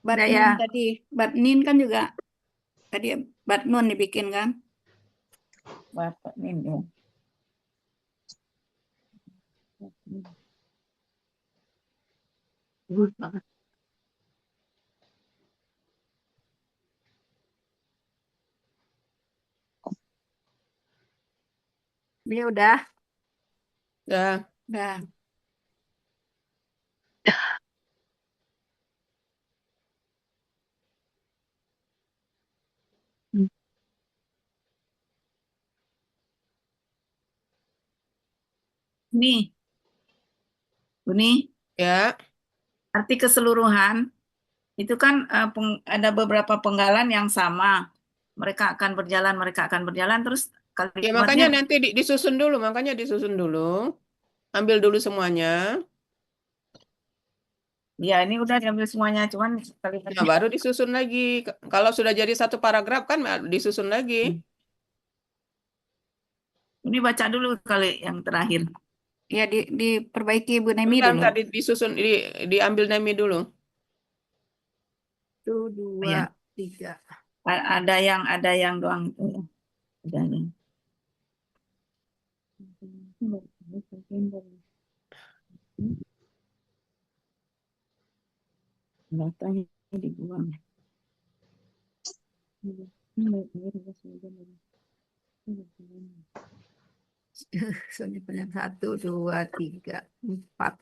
Speaker 8: Udah
Speaker 10: Batnin
Speaker 8: ya.
Speaker 10: tadi. Batnin kan juga tadi Batnun dibikin kan.
Speaker 1: Batnin ya.
Speaker 8: Ini udah.
Speaker 2: Ya.
Speaker 10: Nah,
Speaker 1: Nih, Uni,
Speaker 2: Ya.
Speaker 1: arti keseluruhan itu kan ada beberapa penggalan yang sama. Mereka akan berjalan, terus
Speaker 2: Ya makanya
Speaker 1: kalimatnya
Speaker 2: nanti disusun dulu, Ambil dulu semuanya.
Speaker 1: ya ini udah diambil semuanya, cuman
Speaker 2: Nah,
Speaker 1: kalimatnya
Speaker 2: baru disusun lagi. Kalau sudah jadi satu paragraf kan disusun lagi.
Speaker 1: ini baca dulu kali yang terakhir.
Speaker 10: ya diperbaiki Bu Nemi
Speaker 2: Enggak,
Speaker 10: dulu.
Speaker 2: enggak disusun, diambil Nemi dulu.
Speaker 8: 1, 2,
Speaker 1: Ya.
Speaker 8: 3.
Speaker 1: Ada yang doang itu ya. Ada yang. Datanya dibuang.
Speaker 8: Soalnya banyak 1, 2, 3, 4.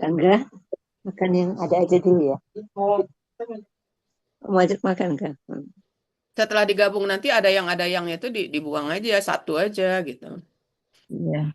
Speaker 15: Angga, makan yang ada aja dulu ya. Mau ajak makan kan?
Speaker 2: Setelah digabung nanti ada yang itu dibuang aja, satu aja gitu.
Speaker 1: Iya.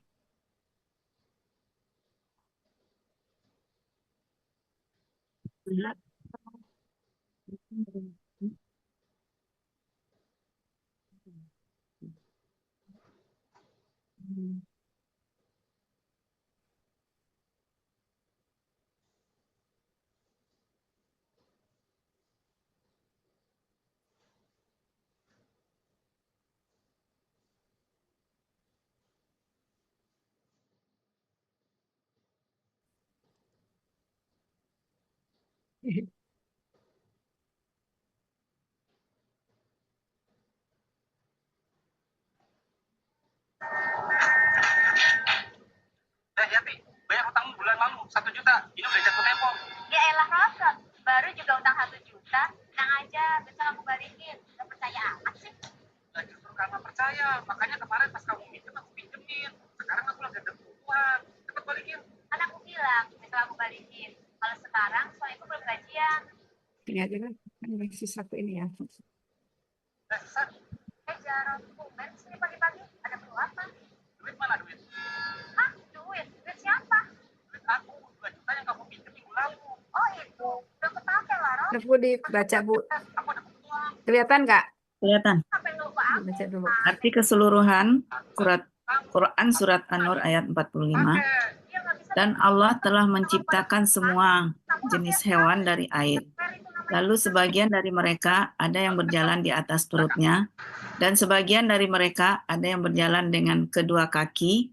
Speaker 16: Yati, bayar utangmu bulan lalu 1 juta, ini udah jatuh tempo. Ya elah Rosot, baru juga utang 1 juta, tenang aja, besok aku balikin. Gak percaya amat sih? Nah justru karena percaya, makanya kemarin pas kamu minjem aku pinjemin. Sekarang aku lagi ada kebutuhan, cepet balikin. Kan aku bilang, besok aku balikin. Kalau sekarang soalnya aku belum gajian.
Speaker 8: Ini aja kan, masih 1 ini ya.
Speaker 16: Nah Susan. Jarod, tumben sini pagi-pagi, ada perlu apa? Duit mana duit? Hah? Duit? Duit siapa? Duit aku, 2 juta yang kamu pinjem minggu lalu. Oh itu, udah kepake lah, Ros.
Speaker 8: Bu dibaca, Bu. Kelihatan nggak?
Speaker 1: Kelihatan.
Speaker 8: Baca dulu.
Speaker 1: Arti keseluruhan Quran surat An-Nur ayat 45. Dan Allah telah menciptakan semua jenis hewan dari air. Lalu sebagian dari mereka ada yang berjalan di atas perutnya, dan sebagian dari mereka ada yang berjalan dengan kedua kaki,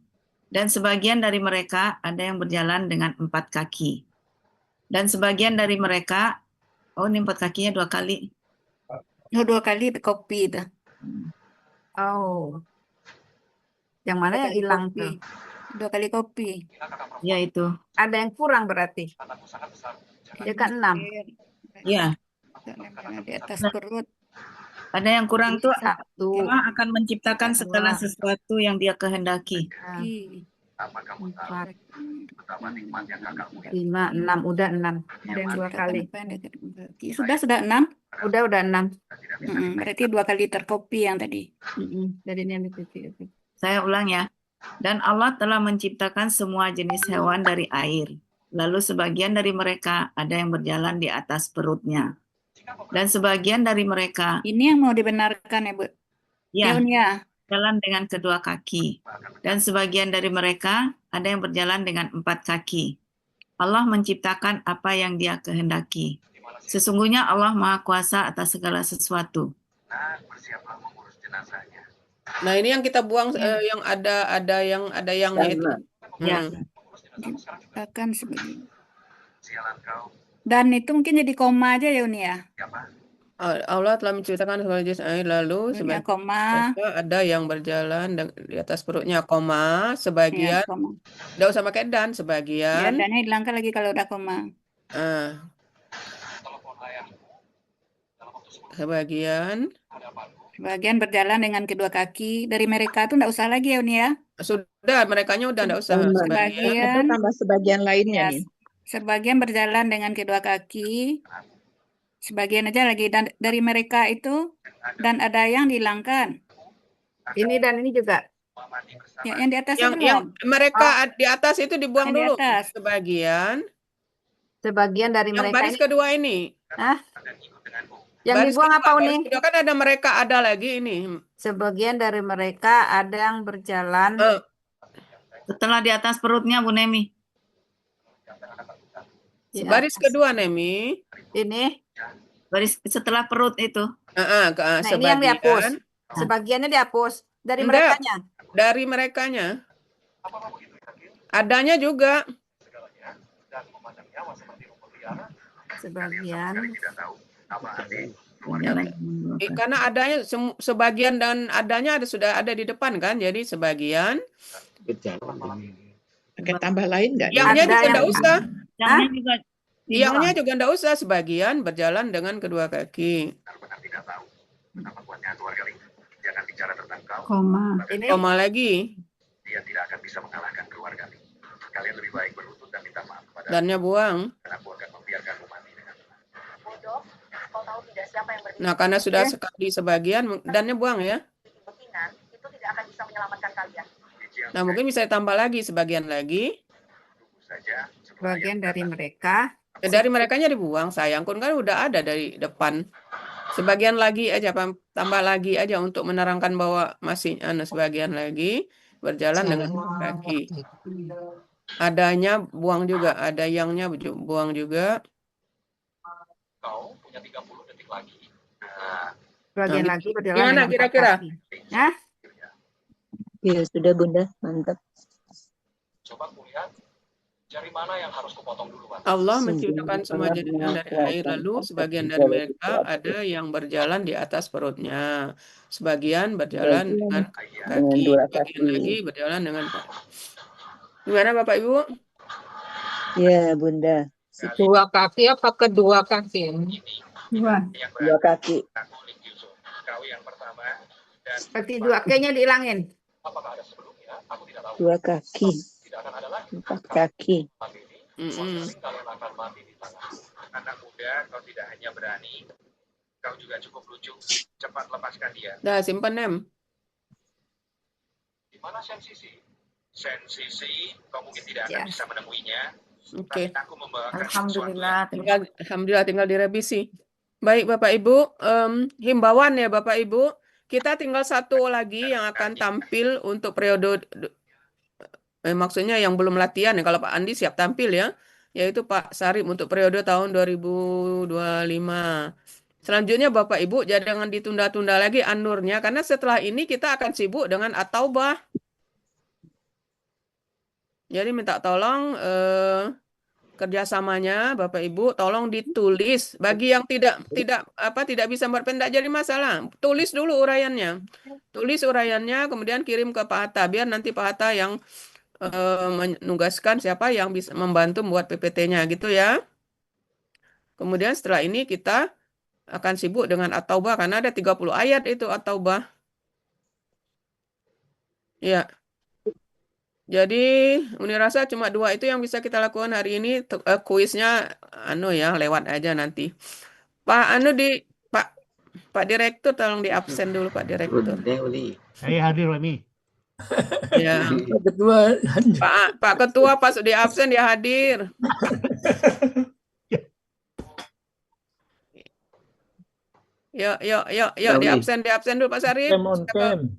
Speaker 1: dan sebagian dari mereka ada yang berjalan dengan 4 kaki. Dan sebagian dari mereka, oh ini 4 kakinya 2 kali.
Speaker 10: Oh, 2 kali kopi itu.
Speaker 8: Oh. Yang mana yang hilang tuh?
Speaker 10: 2 kali kopi.
Speaker 1: Ya itu.
Speaker 8: Ada yang kurang berarti. Dia kan 6.
Speaker 1: Iya.
Speaker 10: Di atas perut.
Speaker 1: Ada yang kurang tuh
Speaker 10: Satu,
Speaker 1: Allah akan menciptakan segala
Speaker 10: dua,
Speaker 1: sesuatu yang Dia kehendaki.
Speaker 10: empat,
Speaker 11: Lima, enam, udah enam.
Speaker 10: ada yang
Speaker 11: Dua kali.
Speaker 10: apa yang dia kehendaki. Sudah 6.
Speaker 11: Udah enam.
Speaker 10: Berarti 2 kali terkopi yang tadi.
Speaker 11: Dari ini yang dipilih.
Speaker 1: Saya ulang ya. Dan Allah telah menciptakan semua jenis hewan dari air. Lalu sebagian dari mereka ada yang berjalan di atas perutnya. Dan sebagian dari mereka
Speaker 10: Ini yang mau dibenarkan ya, Bu.
Speaker 1: ya
Speaker 10: Ya.
Speaker 1: jalan dengan kedua kaki. Dan sebagian dari mereka ada yang berjalan dengan 4 kaki. Allah menciptakan apa yang Dia kehendaki. Sesungguhnya Allah Maha Kuasa atas segala sesuatu.
Speaker 2: Nah, ini yang kita buang yang ada yangnya itu.
Speaker 1: Ya.
Speaker 10: Ciptakan sebagai. Dan itu mungkin jadi koma aja ya, Uni ya.
Speaker 2: Allah telah menciptakan segala jenis air, lalu
Speaker 10: Perutnya
Speaker 2: sebagian
Speaker 10: koma.
Speaker 2: mereka ada yang berjalan di atas perutnya, koma, sebagian,
Speaker 10: Ya, koma.
Speaker 2: nggak usah pakai dan,
Speaker 10: Ya,
Speaker 2: sebagian,
Speaker 10: dannya hilangkan lagi kalau udah koma.
Speaker 2: sebagian,
Speaker 10: Sebagian berjalan dengan kedua kaki. Dari mereka tuh enggak usah lagi ya, Uni ya.
Speaker 2: sudah, merekanya udah nggak usah,
Speaker 12: Atau
Speaker 10: Sebagian,
Speaker 12: tambah sebagian lainnya
Speaker 10: ya,
Speaker 12: nih.
Speaker 10: sebagian berjalan dengan kedua kaki. Sebagian aja lagi. Dan dari mereka itu, dan ada yang dihilangkan.
Speaker 11: Ini dan ini juga.
Speaker 10: Ya, yang di atas
Speaker 2: yang
Speaker 10: belum.
Speaker 2: mereka di atas itu dibuang
Speaker 10: Yang di
Speaker 2: dulu,
Speaker 10: atas.
Speaker 11: Sebagian dari
Speaker 2: yang
Speaker 11: mereka
Speaker 2: baris
Speaker 11: ini.
Speaker 2: kedua ini.
Speaker 11: Hah? Yang
Speaker 2: Baris
Speaker 11: dibuang
Speaker 2: kedua,
Speaker 11: apa,
Speaker 2: baris
Speaker 11: Uni?
Speaker 2: kedua kan ada mereka, ada lagi ini.
Speaker 11: Sebagian dari mereka ada yang berjalan.
Speaker 1: Setelah di atas perutnya, Bu Nemi.
Speaker 11: di
Speaker 2: Baris
Speaker 11: atas.
Speaker 2: kedua, Nemi.
Speaker 11: Ini.
Speaker 1: Baris setelah perut itu.
Speaker 11: Nah, ini yang dihapus. Sebagiannya dihapus. Dari
Speaker 2: Enggak,
Speaker 11: merekanya.
Speaker 2: dari merekanya. Adanya juga.
Speaker 11: Sebagian.
Speaker 2: Karena adanya sebagian dan adanya sudah ada di depan kan, jadi sebagian.
Speaker 12: Pakai tambah lain nggak?
Speaker 2: Yangnya juga enggak usah.
Speaker 1: Yangnya juga
Speaker 2: Yangnya juga enggak usah, sebagian berjalan dengan kedua kaki.
Speaker 1: Koma.
Speaker 11: Ini.
Speaker 2: Koma lagi.
Speaker 17: Dia tidak akan bisa mengalahkan keluarga. Kalian lebih baik berlutut dan minta maaf kepada
Speaker 2: Dannya buang.
Speaker 17: karena aku akan membiarkanmu mati dengan
Speaker 16: Bodoh, kau tahu tidak siapa yang berdiri
Speaker 2: Nah, karena sudah sekali sebagian, dannya buang ya.
Speaker 16: bekinan, itu tidak akan bisa menyelamatkan kalian.
Speaker 2: Nah, mungkin bisa tambah lagi, sebagian lagi.
Speaker 11: Sebagian dari mereka.
Speaker 2: Dari merekanya dibuang, sayang. Kan udah ada dari depan. Sebagian lagi aja, tambah lagi aja untuk menerangkan bahwa masih sebagian lagi berjalan dengan kaki. Adanya buang juga, ada yangnya buang juga.
Speaker 17: kau punya 30 detik lagi.
Speaker 11: Sebagian lagi berjalan
Speaker 2: Gimana
Speaker 11: dengan
Speaker 2: kira-kira?
Speaker 11: kaki. Hah?
Speaker 15: Ya sudah Bunda, mantap.
Speaker 17: Coba kulihat jari mana yang harus kupotong dulu, Pak.
Speaker 2: Allah menciptakan semua jenis dari air, lalu sebagian dari mereka ada yang berjalan di atas perutnya, sebagian berjalan dengan kaki, sebagian lagi berjalan dengan gimana Bapak Ibu?
Speaker 15: Ya Bunda.
Speaker 9: Dua kaki apa kedua kaki?
Speaker 15: Dua kaki.
Speaker 17: Kau yang pertama dan
Speaker 11: Seperti dua kayaknya dihilangin.
Speaker 17: apakah ada sebelumnya? Aku tidak tahu.
Speaker 15: Dua kaki.
Speaker 17: Tidak akan ada lagi.
Speaker 15: 4 kaki.
Speaker 17: Kalian akan mati di tanganku. Anak muda, kau tidak hanya berani, kau juga cukup lucu. Cepat lepaskan dia.
Speaker 2: Dah simpan Nem.
Speaker 17: Di mana Sensisi? Sensisi, kau mungkin tidak akan bisa menemuinya.
Speaker 2: Oke.
Speaker 17: Aku membawakan
Speaker 2: Alhamdulillah tinggal direvisi. Baik Bapak Ibu, himbauan ya Bapak Ibu, kita tinggal satu lagi yang akan tampil untuk periode maksudnya yang belum latihan ya, kalau Pak Andi siap tampil ya, yaitu Pak Sarip untuk periode tahun 2025. Selanjutnya Bapak Ibu jangan ditunda-tunda lagi anurnya, karena setelah ini kita akan sibuk dengan at-taubah. Jadi minta tolong kerjasamanya Bapak Ibu, tolong ditulis. Bagi yang tidak bisa membuat pendak jadi masalah, tulis dulu uraiannya. Tulis uraiannya, kemudian kirim ke Pak Hatta, biar nanti Pak Hatta yang menugaskan siapa yang bisa membantu membuat PPT-nya gitu ya. Kemudian setelah ini kita akan sibuk dengan At-Taubah karena ada 30 ayat itu At-Taubah. Ya. Jadi Uni rasa cuma 2 itu yang bisa kita lakukan hari ini. Kuisnya lewat aja nanti. Pak Direktur tolong di absen dulu Pak Direktur.
Speaker 18: Saya hadir, Remi.
Speaker 2: Ya.
Speaker 7: Ketua.
Speaker 2: Pak Ketua pas di absen dia hadir. Yuk, di absen dulu Pak Sarip.
Speaker 7: On cam.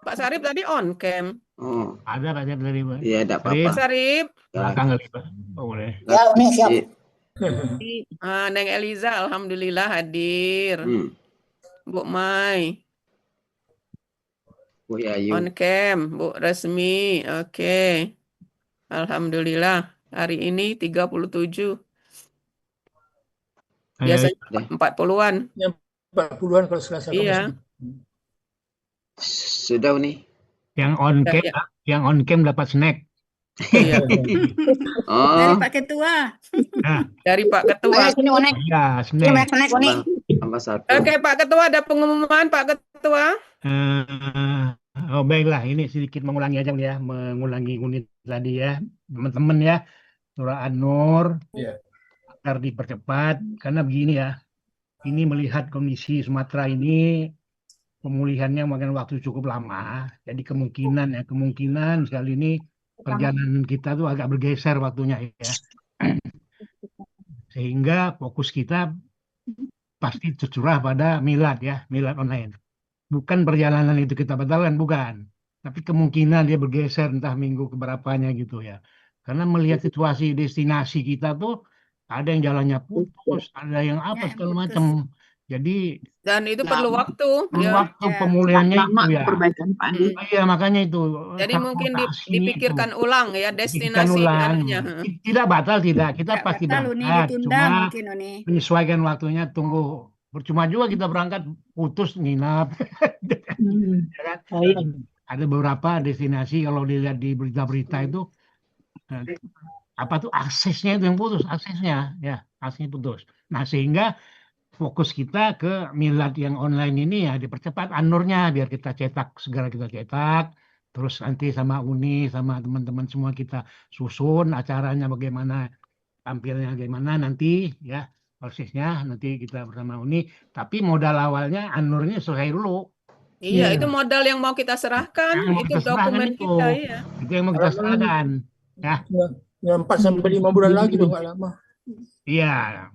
Speaker 2: Pak Sarip tadi on cam.
Speaker 3: Oh,
Speaker 18: Ada dari
Speaker 3: iya, tidak
Speaker 2: Pak
Speaker 3: apa-apa.
Speaker 2: Sarip.
Speaker 18: belakang kali, Pak. Oh, boleh.
Speaker 15: Ya, Uni siap.
Speaker 2: Neng Eliza alhamdulillah hadir. Bu Mai
Speaker 3: Bu Yayu.
Speaker 2: on cam, Bu Resmi. Oke. Alhamdulillah hari ini 37. Biasanya 40-an.
Speaker 7: 40-an kalau Selasa.
Speaker 2: Iya.
Speaker 3: Sudah nih.
Speaker 18: Yang on cam dapat snack.
Speaker 2: Iya.
Speaker 10: Dari Pak Ketua.
Speaker 2: Dari Pak Ketua.
Speaker 15: Sini Onek.
Speaker 18: Ya, snack.
Speaker 15: Snack Onek.
Speaker 3: Tambah 1.
Speaker 2: Oke, Pak Ketua ada pengumuman Pak Ketua.
Speaker 18: Oh baiklah, ini sedikit mengulangi aja ya, mengulangi unit tadi ya, teman-teman ya. Surah An-Nur agar dipercepat karena begini ya. Ini melihat kondisi Sumatera ini pemulihannya makan waktu cukup lama. Jadi kemungkinan sekali ini perjalanan kita tuh agak bergeser waktunya ya. Sehingga fokus kita pasti tercurah pada milad ya, milad online. Bukan perjalanan itu kita batalkan, bukan. Tapi kemungkinan dia bergeser entah minggu keberapanya gitu ya. Karena melihat situasi destinasi kita tuh ada yang jalannya putus, ada yang apa segala macam. Jadi
Speaker 2: dan itu perlu waktu.
Speaker 18: Waktu pemulihannya itu ya.
Speaker 12: Perbaikan Pak Andi.
Speaker 18: Iya makanya itu.
Speaker 2: Jadi mungkin dipikirkan ulang ya destinasi anunya.
Speaker 18: Tidak batal tidak. Kita pasti berangkat. Cuma menyesuaikan waktunya. Tunggu. Percuma juga kita berangkat putus nginap. Ya kan? Ada beberapa destinasi kalau dilihat di berita-berita itu apa tuh aksesnya itu yang putus, aksesnya putus. Nah sehingga fokus kita ke milad yang online ini ya dipercepat An-Nurnya biar kita segera kita cetak, terus nanti sama Uni sama teman-teman semua kita susun acaranya bagaimana, tampilnya bagaimana nanti ya prosesnya nanti kita bersama Uni. Tapi modal awalnya An-Nurnya selesai dulu.
Speaker 2: Iya, itu modal yang mau kita serahkan, itu dokumen kita ya.
Speaker 18: Itu yang mau kita serahkan ya.
Speaker 7: 4-5 bulan lagi tuh nggak lama.
Speaker 18: Iya.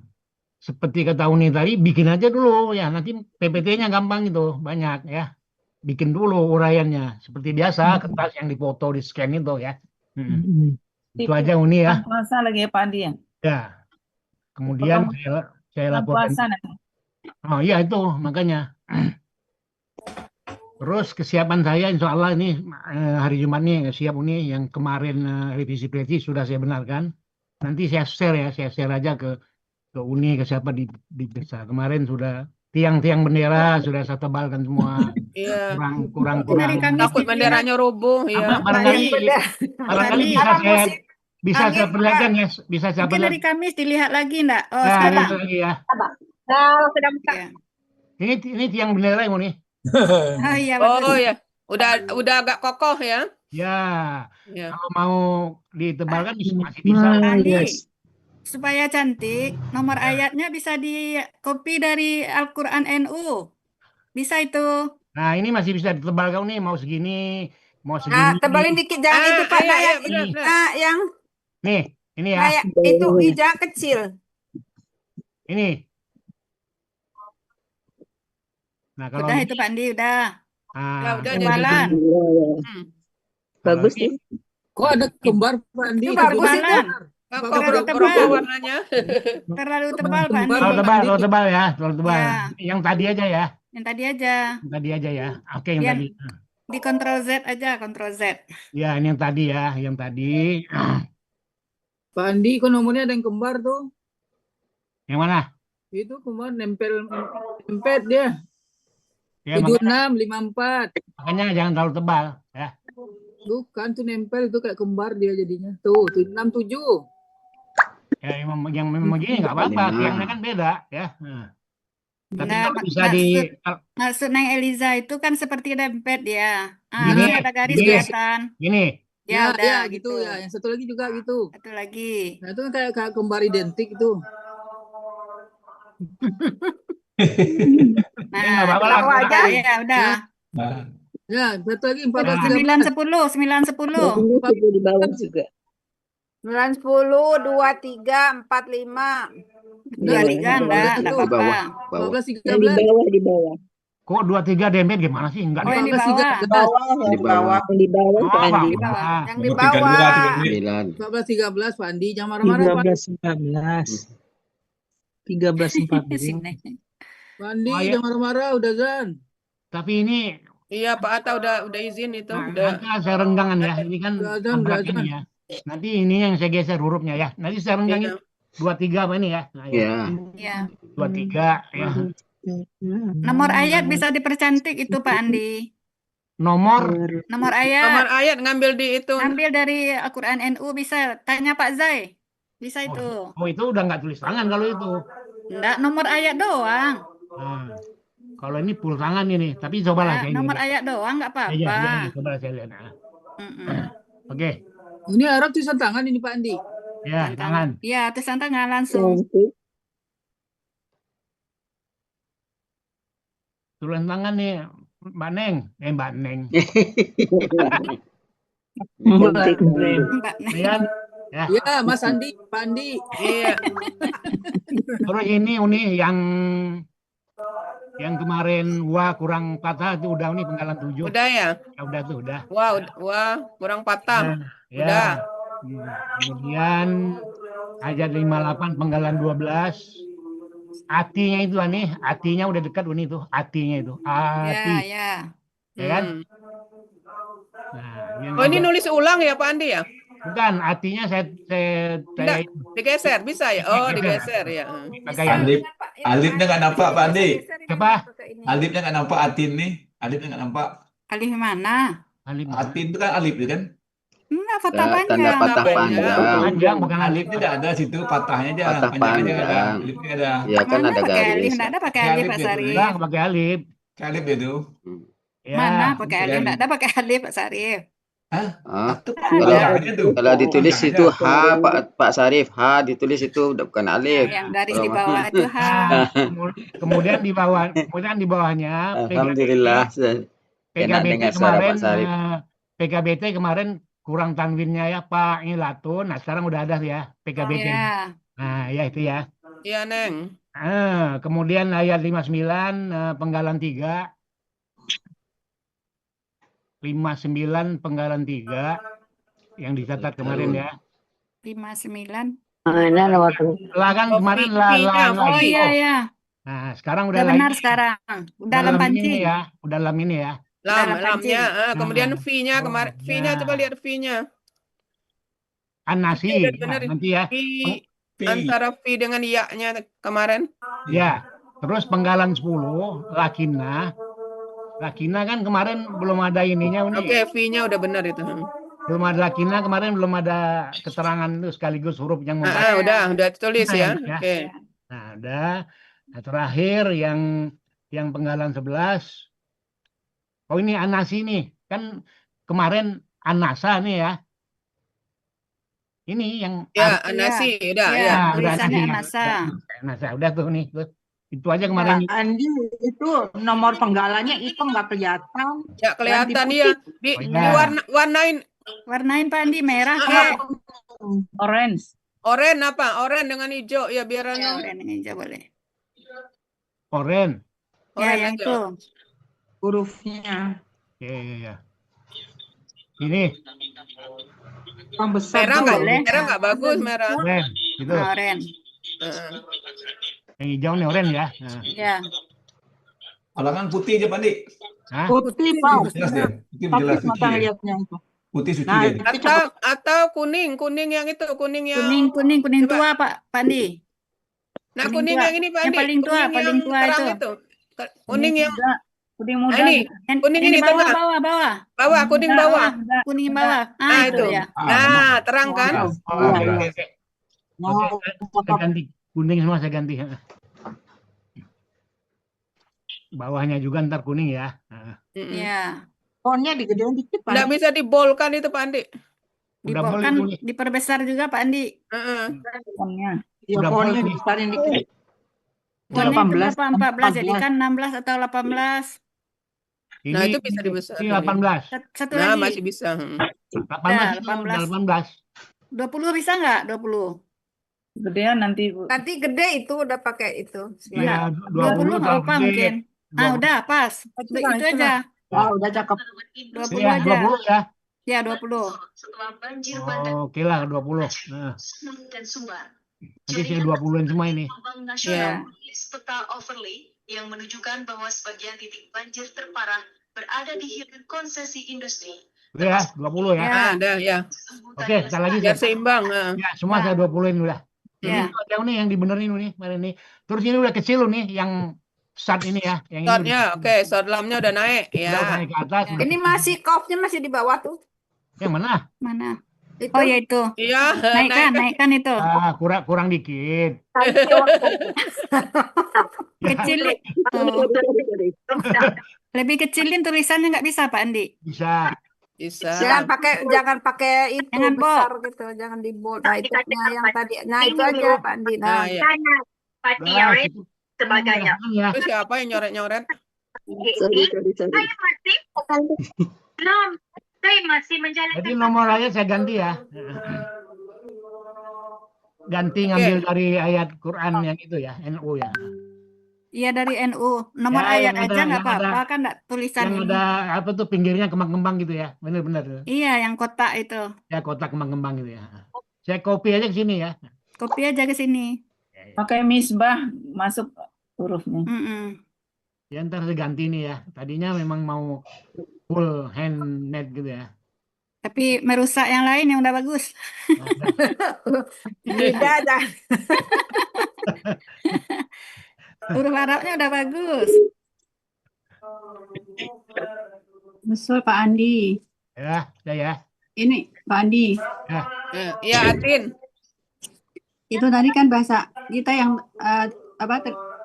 Speaker 18: Seperti kata Uni tadi, bikin aja dulu ya. Nanti PPT-nya gampang itu, banyak ya. Bikin dulu uraiannya. Seperti biasa, kertas yang dipoto, di scan itu ya. Itu aja Uni ya.
Speaker 1: Puasa lagi ya Pak Andi ya?
Speaker 18: Ya. Kemudian saya laporkan. Oh iya itu, makanya. Terus kesiapan saya insya Allah ini hari Jumat nih siap Uni. Yang kemarin revisi presisi sudah saya benarkan. Nanti saya share aja ke Uni, ke siapa di desa. Kemarin sudah tiang-tiang bendera sudah saya tebalkan semua.
Speaker 2: Iya.
Speaker 18: Kurang.
Speaker 2: Takut benderanya roboh ya.
Speaker 18: Barangkali bisa saya perlihatkan ya, bisa saya
Speaker 10: Mungkin hari
Speaker 18: perlihatkan.
Speaker 10: Kamis dilihat lagi enggak? Oh,
Speaker 18: Nah,
Speaker 10: sekarang.
Speaker 18: itu lagi ya.
Speaker 6: Sudah buka.
Speaker 18: Ini tiang bendera yang Uni.
Speaker 10: Oh iya betul.
Speaker 2: Oh ya. Udah agak kokoh ya.
Speaker 18: Ya.
Speaker 2: Ya.
Speaker 18: Kalau mau ditebalkan masih bisa.
Speaker 10: Andi, supaya cantik, nomor ayatnya bisa di copy dari Al-Quran NU. Bisa itu.
Speaker 18: Nah, ini masih bisa ditebalkan nih, mau segini, mau segini.
Speaker 14: Tebalin dikit jangan itu Pak
Speaker 2: iya,
Speaker 14: Dayat.
Speaker 2: benar.
Speaker 14: Yang
Speaker 18: Nih, ini ya.
Speaker 14: kayak itu hijau kecil.
Speaker 18: Ini. Nah, kalau
Speaker 10: Udah itu Pak Andi, udah.
Speaker 2: Ya, udah
Speaker 10: Tebalan.
Speaker 15: Bagus nih.
Speaker 7: Kok ada kembar Pak Andi?
Speaker 14: Itu bagus itu.
Speaker 10: Tebalan.
Speaker 2: Terlalu tebal warnanya.
Speaker 10: Terlalu tebal Pak Andi.
Speaker 18: Terlalu tebal ya, terlalu tebal.
Speaker 10: Ya.
Speaker 18: Yang tadi aja ya.
Speaker 10: Yang tadi aja.
Speaker 18: Yang tadi aja ya. Oke, yang
Speaker 10: Biar
Speaker 18: tadi.
Speaker 10: di Ctrl Z aja, Ctrl Z.
Speaker 18: Ya, ini yang tadi ya, yang tadi.
Speaker 7: Pak Andi, kok nomornya ada yang kembar tuh?
Speaker 18: Yang mana?
Speaker 7: Itu kembar nempel dia.
Speaker 18: Ya,
Speaker 7: 7654.
Speaker 18: makanya jangan terlalu tebal ya.
Speaker 7: Bukan tuh nempel itu kayak kembar dia jadinya. Tuh 67.
Speaker 18: Ya yang memang begini nggak apa-apa,
Speaker 3: Nah.
Speaker 18: tiangnya kan beda ya. Nah. Tapi
Speaker 10: Nah,
Speaker 18: kalau bisa di
Speaker 10: maksud Neng Eliza itu kan seperti dempet ya.
Speaker 18: Gini,
Speaker 10: Harus ada garis
Speaker 18: gini.
Speaker 10: kelihatan.
Speaker 18: gini,
Speaker 10: Ya, udah
Speaker 14: gitu
Speaker 10: gitu.
Speaker 14: ya. Yang satu lagi juga gitu.
Speaker 10: Satu lagi.
Speaker 14: Nah, itu kan kayak kembar identik itu.
Speaker 10: Nah,
Speaker 18: nggak apa-apa lah.
Speaker 10: bawa aja. Ya, udah.
Speaker 14: Ya, satu lagi
Speaker 10: 9,
Speaker 14: 14, 13.
Speaker 10: 10, 9, 10.
Speaker 15: Di bawah juga.
Speaker 9: 9, 10, 2, 3, 4, 5.
Speaker 10: 23 enggak
Speaker 3: Di
Speaker 10: apa-apa.
Speaker 3: bawah.
Speaker 14: 12,
Speaker 15: Yang di
Speaker 14: 13.
Speaker 15: bawah, di bawah.
Speaker 18: Kok 23 dempet gimana sih? Enggak
Speaker 10: Oh, yang di
Speaker 14: 14,
Speaker 10: bawah.
Speaker 14: 13.
Speaker 3: Di bawah.
Speaker 15: Yang di bawah,
Speaker 18: Oh,
Speaker 15: Pak Andi.
Speaker 10: Di bawah.
Speaker 9: Yang di bawah.
Speaker 3: 9.
Speaker 14: 14, 13, Pak Andi. Jangan marah-marah, Pak.
Speaker 7: 13, 14. 13, 14.
Speaker 10: Sini.
Speaker 14: Pak Andi,
Speaker 18: Oh, iya.
Speaker 14: jangan marah-marah. Udah, Zan.
Speaker 18: Tapi ini
Speaker 2: Iya, Pak Atta udah izin itu.
Speaker 18: nah,
Speaker 2: Udah.
Speaker 18: nanti saya renggangan ya. Ini kan
Speaker 14: Udah, Zan,
Speaker 18: berat
Speaker 14: udah,
Speaker 18: ini
Speaker 14: Zan.
Speaker 18: ya. Nanti ini yang saya geser hurufnya ya. Nanti saya renggangin
Speaker 2: Iya.
Speaker 18: 23 apa ini ya. Nah, ya.
Speaker 3: Ya.
Speaker 10: Ya.
Speaker 18: 23 ya.
Speaker 10: Nomor ayat bisa dipercantik itu Pak Andi.
Speaker 18: Nomor
Speaker 10: Nomor
Speaker 2: Nomor
Speaker 10: ayat
Speaker 2: ayat ngambil di itu.
Speaker 10: ambil dari Al-Quran NU bisa. Tanya Pak Zai. Bisa itu.
Speaker 18: oh itu udah nggak tulis tangan kalau itu.
Speaker 10: Enggak, nomor ayat doang.
Speaker 18: Nah, kalau ini full tangan ini. Tapi cobalah
Speaker 10: Enggak,
Speaker 18: saya
Speaker 10: nomor
Speaker 18: lihat.
Speaker 10: ayat doang nggak
Speaker 18: Ya, ya,
Speaker 10: apa-apa.
Speaker 18: ya, coba saya lihat. Nah.
Speaker 10: Mm-mm.
Speaker 18: Oke,
Speaker 14: Ini Arab tulisan tangan ini, Pak Andi.
Speaker 18: ya tangan.
Speaker 10: Iya, tulisan tangan langsung.
Speaker 18: Tulisan tangan nih, Mbak Neng. Mbak Neng.
Speaker 15: Cantik.
Speaker 10: Mbak Neng.
Speaker 18: Kemudian, ya.
Speaker 14: Ya, Mas Andi, Pak Andi.
Speaker 2: Iya.
Speaker 18: Terus ini yang kemarin kurang patah itu udah nih penggalan 7.
Speaker 2: Udah ya?
Speaker 18: Ya udah tuh, udah.
Speaker 2: Wah, kurang patah.
Speaker 18: Ya.
Speaker 2: Udah.
Speaker 18: Kemudian ayat 58 penggalan 12. Atinya itu nih, atinya udah dekat ini tuh, atinya itu. Ati.
Speaker 10: Ya.
Speaker 18: Ya kan?
Speaker 2: Hmm.
Speaker 18: Nah, yang
Speaker 2: Oh, ini
Speaker 18: agak-
Speaker 2: nulis ulang ya Pak Andi ya?
Speaker 18: bukan, artinya saya
Speaker 2: Enggak, digeser bisa ya? Oh, digeser ya.
Speaker 18: pakai yang
Speaker 19: Alifnya nggak nampak, Pak Andi.
Speaker 18: apa?
Speaker 19: Alifnya nggak nampak, atin nih. Alifnya nggak nampak.
Speaker 10: Alif mana?
Speaker 18: Alif.
Speaker 19: Atin itu kan alif ya kan?
Speaker 10: Enggak, patah
Speaker 3: Tanda
Speaker 10: panjang.
Speaker 3: patah panjang.
Speaker 18: Panjang bukan alif.
Speaker 19: Alifnya nggak ada situ, patahnya aja.
Speaker 3: Patah
Speaker 19: Panjangnya nggak ada.
Speaker 3: panjang.
Speaker 19: Alifnya nggak ada.
Speaker 3: Ya kan
Speaker 10: Mana
Speaker 3: ada
Speaker 10: pakai alif?
Speaker 3: garis.
Speaker 10: Enggak ada pakai
Speaker 19: Pakai
Speaker 10: alif
Speaker 19: alif
Speaker 10: Pak
Speaker 19: dia
Speaker 10: Sarif.
Speaker 18: Enggak pakai alif.
Speaker 19: Alif itu.
Speaker 18: Ya.
Speaker 10: Mana pakai alif?
Speaker 19: pakai
Speaker 10: Enggak ada pakai alif Pak Sarif.
Speaker 3: Ah,
Speaker 19: Kalau
Speaker 10: Ada.
Speaker 3: kalau ditulis itu H, Pak Sarif, H ditulis itu udah bukan alif.
Speaker 10: Yang garis di
Speaker 3: Kalau-
Speaker 10: bawah itu H.
Speaker 18: Nah, kemudian di bawahnya
Speaker 3: Alhamdulillah. Enak dengar suara Pak Sarif.
Speaker 18: PKBT kemarin kurang tanwinnya ya Pak, ini latun. Nah sekarang udah ada ya PKBT.
Speaker 10: Ya.
Speaker 18: Nah ya itu ya.
Speaker 2: Iya, Neng.
Speaker 18: Kemudian ayat 59 penggalan 3. 59 penggalan 3 yang dicatat kemarin ya.
Speaker 10: 59.
Speaker 18: Lah kan kemarin lah.
Speaker 10: Oh iya ya.
Speaker 18: Nah, sekarang
Speaker 10: Udah
Speaker 18: udah
Speaker 10: benar
Speaker 18: lagi.
Speaker 10: sekarang. Udah dalam
Speaker 18: ini
Speaker 10: pancing.
Speaker 18: ya, udah dalam ini ya.
Speaker 10: Dalam
Speaker 2: Lamnya.
Speaker 10: pancing.
Speaker 2: Kemudian V-nya kemarin.
Speaker 18: Ya.
Speaker 2: V-nya coba lihat V-nya.
Speaker 18: An-Nasi.
Speaker 2: Udah
Speaker 18: Nah,
Speaker 2: benar.
Speaker 18: nanti ya.
Speaker 2: V antara V dengan ya-nya kemarin.
Speaker 18: Ya. Terus penggalan 10 Lakina. Lakina kan kemarin belum ada ininya ini.
Speaker 2: Oke, V-nya udah benar itu.
Speaker 18: Belum ada Lakina kemarin, belum ada keterangan itu sekaligus huruf yang membaca.
Speaker 2: Udah tulis ya.
Speaker 18: Ya.
Speaker 2: Oke.
Speaker 18: Nah, udah. Nah, terakhir yang penggalan 11. Oh, ini Anasi nih. Kan kemarin Anasa nih ya. Ini yang
Speaker 2: Ya, Anasi, udah
Speaker 10: Ya,
Speaker 2: ya.
Speaker 10: tulisannya
Speaker 18: Anasi.
Speaker 10: Anasa.
Speaker 18: Anasa, udah tuh nih. Itu aja kemarin.
Speaker 4: Pak Andi itu nomor penggalannya itu nggak kelihatan.
Speaker 2: Ya kelihatan
Speaker 4: Ganti
Speaker 2: ya.
Speaker 4: putih.
Speaker 2: Warnain
Speaker 10: Warnain Pak Andi merah kek.
Speaker 4: Orange.
Speaker 2: oren apa? Oren dengan hijau ya biar anu.
Speaker 10: Oren ini aja boleh.
Speaker 18: Oren.
Speaker 10: Ya,
Speaker 2: Oren
Speaker 10: yang
Speaker 2: aja.
Speaker 10: itu.
Speaker 4: Hurufnya.
Speaker 18: Ya. Ini
Speaker 4: Yang besar
Speaker 2: Merah nggak?
Speaker 10: boleh.
Speaker 2: Merah nggak bagus merah.
Speaker 18: oren. Gitu.
Speaker 10: Nah, oren.
Speaker 2: Heeh.
Speaker 18: Yang hijau nih oren ya. Nah.
Speaker 10: Ya.
Speaker 19: Halangan putih aja, Pak Andi.
Speaker 18: Hah?
Speaker 4: Putih, Pak.
Speaker 19: Jelas dia. Putih
Speaker 4: Tapi
Speaker 19: jelas
Speaker 4: mata
Speaker 19: suci dia.
Speaker 4: lihatnya itu.
Speaker 19: Putih suci
Speaker 4: Nah,
Speaker 19: dia.
Speaker 2: Atau kuning yang itu, kuning yang
Speaker 10: Kuning
Speaker 2: Coba.
Speaker 10: tua Pak Pandi.
Speaker 2: Nah,
Speaker 10: kuning
Speaker 2: kuning
Speaker 10: tua.
Speaker 2: yang ini Pak
Speaker 10: Yang
Speaker 2: Andi.
Speaker 10: paling tua,
Speaker 2: Kuning
Speaker 10: paling
Speaker 2: yang
Speaker 10: tua
Speaker 2: terang
Speaker 10: itu.
Speaker 2: Kuning yang
Speaker 10: muda. Kuning muda.
Speaker 2: ini,
Speaker 10: Yang
Speaker 2: kuning
Speaker 10: di
Speaker 2: ini
Speaker 10: bawah,
Speaker 2: tengah.
Speaker 10: bawah.
Speaker 2: bawah, kuning bawah.
Speaker 10: Kuning bawah.
Speaker 2: Nah,
Speaker 10: Itu
Speaker 2: itu.
Speaker 10: ya.
Speaker 2: Nah, terang kan?
Speaker 18: Oh, oke. Oke, saya ganti kuning semua, saya ganti. Bawahnya juga ntar kuning ya.
Speaker 10: Ya.
Speaker 4: Fontnya digedein dikit, Pak
Speaker 2: Nggak
Speaker 4: Andi.
Speaker 2: bisa dibolkan itu, Pak Andi.
Speaker 18: Udah boleh
Speaker 10: Dibolkan,
Speaker 18: tulis.
Speaker 10: diperbesar juga Pak Andi.
Speaker 1: Fontnya.
Speaker 4: Ya,
Speaker 18: Udah
Speaker 4: fontnya
Speaker 18: boleh nih.
Speaker 4: dibesarin dikit.
Speaker 10: Fontnya itu
Speaker 4: 18,
Speaker 10: berapa? 14, jadi kan 16 atau 18.
Speaker 2: Nah,
Speaker 18: Ini
Speaker 2: itu bisa dibesarkan.
Speaker 18: ini 18.
Speaker 10: Satu
Speaker 2: Nah,
Speaker 10: lagi.
Speaker 2: masih bisa.
Speaker 18: 18 itu udah 18.
Speaker 10: 20 bisa nggak? 20.
Speaker 1: Gedean nanti, Bu.
Speaker 10: Nanti gede itu udah pakai itu.
Speaker 18: Ya,
Speaker 10: 20 nggak apa mungkin. Ah,
Speaker 18: 20.
Speaker 10: udah pas. Itu aja.
Speaker 4: Ah, udah cakep.
Speaker 10: 20
Speaker 18: Ya,
Speaker 10: aja.
Speaker 18: 20 ya.
Speaker 10: Ya, 20.
Speaker 18: Oh, oke lah 20. Nah, nanti saya 20-in semua ini.
Speaker 10: Ya.
Speaker 16: Peta overlay yang menunjukkan bahwa sebagian titik banjir terparah berada di hilir konsesi industri.
Speaker 18: Udah ya, 20 ya.
Speaker 2: Ah, ada ya.
Speaker 18: Oke, sekali lagi
Speaker 2: Biar
Speaker 18: saya.
Speaker 2: seimbang.
Speaker 18: Ya, semua saya 20-in udah. Ini
Speaker 10: Ya.
Speaker 18: yang nih yang dibenerin nih, kemarin nih. Terus ini udah kecil loh nih, yang start ini ya. Yang ini
Speaker 2: Shotnya, oke. Shot lamnya udah naik.
Speaker 18: udah
Speaker 2: Ya.
Speaker 18: naik ke atas. Udah
Speaker 9: Ini
Speaker 18: kecil.
Speaker 9: masih kopnya masih di bawah tuh.
Speaker 18: Yang mana?
Speaker 10: Mana?
Speaker 9: Itu.
Speaker 10: Oh ya itu.
Speaker 2: Iya,
Speaker 10: Naikkan itu.
Speaker 18: Ah, kurang dikit.
Speaker 10: Kecil. Oh. Lebih kecilin tulisannya nggak bisa Pak Andi?
Speaker 18: Bisa.
Speaker 2: Bisa.
Speaker 9: Jangan pakai itu
Speaker 10: Jangan
Speaker 9: besar gitu, jangan di bold. Nah, itu yang tadi. Nah, itu aja Pak Andi.
Speaker 2: Nah,
Speaker 9: Nah,
Speaker 2: ya.
Speaker 16: Pak
Speaker 18: Nah,
Speaker 16: Diaret
Speaker 18: cukup.
Speaker 16: sebagainya.
Speaker 18: Ya.
Speaker 2: Itu siapa yang nyoret-nyoret?
Speaker 16: Saya masih belum. Saya masih menjalankan.
Speaker 18: Jadi nomor ayat saya ganti ya. Ganti ngambil dari ayat Quran yang itu ya, NU ya.
Speaker 10: Iya dari NU. Nomor
Speaker 18: Ya,
Speaker 10: ayat
Speaker 18: yang
Speaker 10: aja
Speaker 18: ada-
Speaker 10: nggak
Speaker 18: yang ada-
Speaker 10: apa-apa kan nggak tulisan
Speaker 18: Yang
Speaker 10: ini.
Speaker 18: ada apa tuh pinggirnya kembang-kembang gitu ya. Bener-bener.
Speaker 10: Iya yang kotak itu.
Speaker 18: Ya kotak kembang-kembang gitu ya. Saya copy aja ke sini ya.
Speaker 10: Kopi aja ke sini.
Speaker 1: Pakai misbah masuk hurufnya.
Speaker 18: Ya ntar saya ganti nih ya. Tadinya memang mau full handmade gitu ya.
Speaker 10: Tapi merusak yang lain yang udah bagus.
Speaker 9: beda aja.
Speaker 10: Huruf Arabnya udah bagus.
Speaker 8: Betul Pak Andi.
Speaker 18: Ya, udah ya.
Speaker 8: Ini Pak Andi.
Speaker 18: Ya.
Speaker 2: Iya, Atin.
Speaker 8: Itu tadi kan bahasa kita yang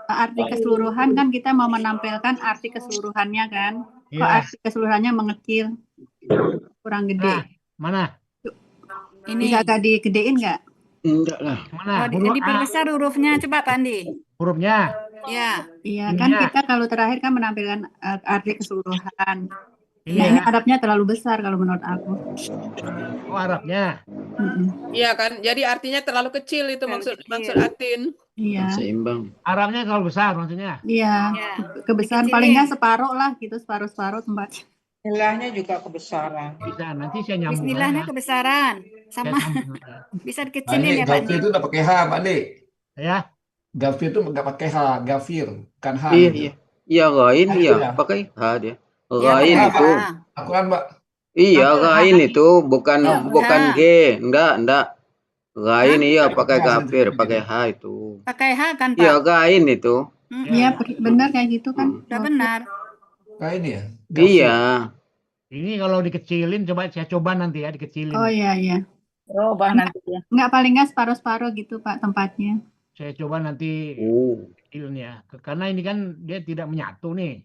Speaker 8: arti keseluruhan kan kita mau menampilkan arti keseluruhannya kan. Kok
Speaker 18: Iya.
Speaker 8: arti keseluruhannya mengecil, kurang gede.
Speaker 18: Nah, mana?
Speaker 10: Ini.
Speaker 8: Bisa agak digedein nggak?
Speaker 3: Enggak lah.
Speaker 18: Mana?
Speaker 10: Oh, diperbesar hurufnya coba Pak Andi.
Speaker 18: Hurufnya.
Speaker 10: Ya.
Speaker 8: Iya
Speaker 18: Ini
Speaker 8: kan
Speaker 18: ya.
Speaker 8: kita kalau terakhir kan menampilkan arti keseluruhan.
Speaker 18: Ini
Speaker 8: Nah
Speaker 18: ya.
Speaker 8: ini Arabnya terlalu besar kalau menurut aku.
Speaker 18: Oh, Arabnya.
Speaker 2: Iya kan, jadi artinya terlalu kecil itu maksud Atin.
Speaker 8: Iya.
Speaker 3: Seimbang.
Speaker 18: Arabnya terlalu besar maksudnya.
Speaker 8: Iya. Kebesaran
Speaker 10: Dikecilin.
Speaker 8: paling nggak separuh lah gitu, separuh tempat.
Speaker 4: Bismillahnya juga kebesaran.
Speaker 18: Bisa, nanti saya nyambung.
Speaker 10: Bismillahnya
Speaker 18: aja.
Speaker 10: kebesaran. Sama. Bisa
Speaker 19: Nah,
Speaker 10: dikecilin
Speaker 19: ini
Speaker 10: ya Pak Andi.
Speaker 19: Gafir itu udah pakai H, Pak Andi.
Speaker 18: Ya.
Speaker 19: Gafir itu nggak pakai H, Gafir, kan H
Speaker 3: Iya,
Speaker 19: gitu.
Speaker 3: iya. Iya, Ghain,
Speaker 19: Nah,
Speaker 3: iya.
Speaker 19: iya.
Speaker 3: Pakai H dia.
Speaker 10: Ya,
Speaker 3: Ghain
Speaker 10: pakai
Speaker 3: itu.
Speaker 10: H.
Speaker 19: Aku kan, Mbak.
Speaker 3: Iya, Ghain itu bukan
Speaker 10: Ya,
Speaker 3: bukan
Speaker 10: H.
Speaker 3: G. Enggak. Ghain iya pakai
Speaker 19: Pakai H
Speaker 3: kafir,
Speaker 19: sendiri.
Speaker 3: pakai H itu.
Speaker 10: Pakai H kan Pak?
Speaker 3: Iya, Ghain itu.
Speaker 8: Iya benar kayak gitu kan.
Speaker 10: Udah benar.
Speaker 19: Kayak ini ya. Gafir.
Speaker 3: Iya.
Speaker 18: Ini kalau dikecilin, saya coba nanti ya dikecilin.
Speaker 8: Oh iya.
Speaker 1: Robah nanti ya.
Speaker 8: Nggak paling nggak separuh-separuh gitu Pak tempatnya.
Speaker 18: Saya coba nanti
Speaker 3: Oh.
Speaker 18: kecilin ya. Karena ini kan dia tidak menyatu nih.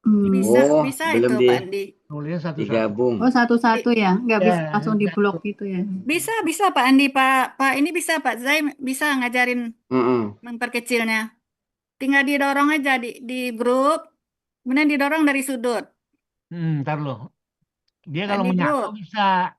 Speaker 10: Bisa,
Speaker 3: Oh,
Speaker 10: bisa
Speaker 3: belum
Speaker 10: itu Pak Andi.
Speaker 18: Nulisnya satu-satu.
Speaker 3: digabung.
Speaker 8: Oh satu-satu ya, nggak bisa
Speaker 18: Ya,
Speaker 8: langsung di blok gitu ya.
Speaker 10: Bisa Pak Andi, Pak ini bisa Pak Zai bisa ngajarin
Speaker 3: Mm-mm.
Speaker 10: memperkecilnya. Tinggal didorong aja di grup, kemudian didorong dari sudut.
Speaker 18: Ntar loh. Dia kalau
Speaker 10: Tadi
Speaker 18: menyatu
Speaker 10: grup.
Speaker 18: bisa.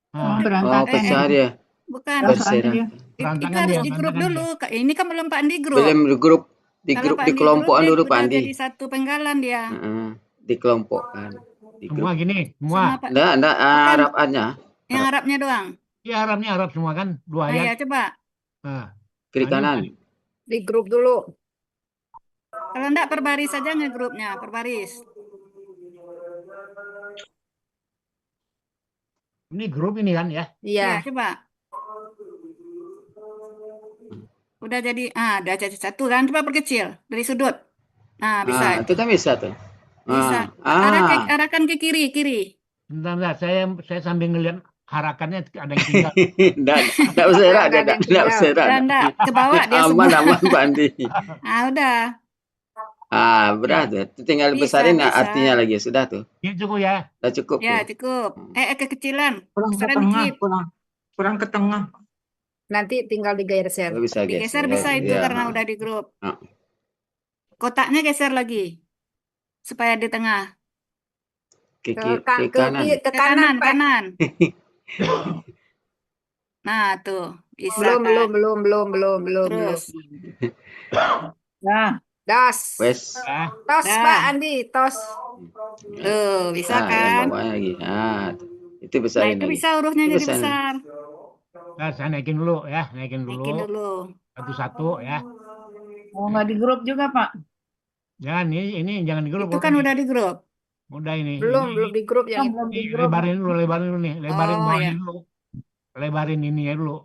Speaker 8: Oh
Speaker 18: Nah,
Speaker 3: Oh,
Speaker 8: berantakan.
Speaker 3: pecah dia.
Speaker 10: Bukan.
Speaker 3: Berserakan.
Speaker 8: dia.
Speaker 10: Itu
Speaker 18: berantakan
Speaker 10: harus
Speaker 18: dia,
Speaker 10: di grup
Speaker 18: berantakan
Speaker 10: dulu. Ini kan belum Pak Andi grup.
Speaker 3: Belum di grup,
Speaker 10: Kalau Pak Andi
Speaker 3: dikelompokan
Speaker 10: grup, dia
Speaker 3: dulu Pak
Speaker 10: udah
Speaker 3: Andi.
Speaker 10: jadi satu penggalan dia.
Speaker 3: Heeh, dikelompokkan. Di
Speaker 18: semua
Speaker 3: grup.
Speaker 18: gini,
Speaker 10: Semua
Speaker 18: semua.
Speaker 10: Pak.
Speaker 3: Enggak,
Speaker 10: Bukan
Speaker 3: Arab-nya.
Speaker 10: yang Arabnya doang.
Speaker 18: Ya Arabnya Arab semua kan, dua
Speaker 10: Nah, ya
Speaker 18: ayat.
Speaker 10: coba.
Speaker 18: Nah,
Speaker 3: Kiri
Speaker 18: ini
Speaker 3: kanan.
Speaker 9: Di grup dulu.
Speaker 10: Kalau enggak perbaris saja ngegrupnya, perbaris.
Speaker 18: ini grup ini kan ya.
Speaker 10: Ya,
Speaker 9: Iya.
Speaker 10: coba. Udah jadi satu kan, coba perkecil dari sudut. Nah, bisa.
Speaker 3: Itu kan bisa tuh.
Speaker 10: Bisa.
Speaker 3: Ah,
Speaker 10: Arahkan ke kiri.
Speaker 18: Bentar, saya sambil ngeliat harakannya ada yang tinggal.
Speaker 3: Enggak usah Ra,
Speaker 9: Nggak ada yang
Speaker 3: enggak usah Ra.
Speaker 10: Enggak, ke bawah dia
Speaker 3: Aman
Speaker 10: semua.
Speaker 3: aman Pak Andi.
Speaker 10: Ah, udah.
Speaker 3: Berat tuh. Tinggal
Speaker 10: Bisa,
Speaker 3: besarin
Speaker 10: bisa.
Speaker 3: artinya lagi sudah tuh.
Speaker 18: Ini cukup ya.
Speaker 3: Udah cukup
Speaker 10: Ya,
Speaker 3: tuh.
Speaker 10: cukup. Kekecilan.
Speaker 4: Kurang ke
Speaker 10: Besaran
Speaker 4: tengah,
Speaker 10: dikit.
Speaker 4: kurang ke tengah.
Speaker 9: Nanti tinggal digeser.
Speaker 3: Bisa
Speaker 10: Digeser
Speaker 3: geser.
Speaker 10: bisa itu
Speaker 3: Iya,
Speaker 10: karena udah di grup. Kotaknya geser lagi. Supaya di tengah.
Speaker 3: Ke
Speaker 9: Ke
Speaker 3: kanan.
Speaker 9: ke kanan, Pak.
Speaker 10: kanan. Nah, tuh. Bisa
Speaker 9: Belum,
Speaker 10: kan?
Speaker 9: belum.
Speaker 10: Terus.
Speaker 1: Nah,
Speaker 9: Das.
Speaker 3: Wes.
Speaker 9: Tos,
Speaker 10: Dah.
Speaker 9: Pak Andi, tos.
Speaker 10: Tuh, bisa
Speaker 3: Yang
Speaker 10: kan?
Speaker 3: bawahnya lagi. Itu
Speaker 10: Nah,
Speaker 3: besarin
Speaker 10: itu
Speaker 3: lagi.
Speaker 10: bisa hurufnya
Speaker 3: Itu
Speaker 10: jadi
Speaker 3: besarin.
Speaker 10: besar.
Speaker 18: Nah, saya naikin dulu ya, naikin
Speaker 10: Naikin
Speaker 18: dulu.
Speaker 10: dulu.
Speaker 18: Satu-satu ya.
Speaker 1: oh nggak di grup juga Pak.
Speaker 18: Jangan ini jangan di grup.
Speaker 10: Itu kan udah di grup.
Speaker 18: Udah ini.
Speaker 9: Belum di grup yang itu.
Speaker 1: Belum di
Speaker 18: Ini
Speaker 1: grup.
Speaker 18: lebarin dulu nih. Lebarin
Speaker 10: Oh,
Speaker 18: bawahnya
Speaker 10: ya.
Speaker 18: dulu. Lebarin ini ya dulu.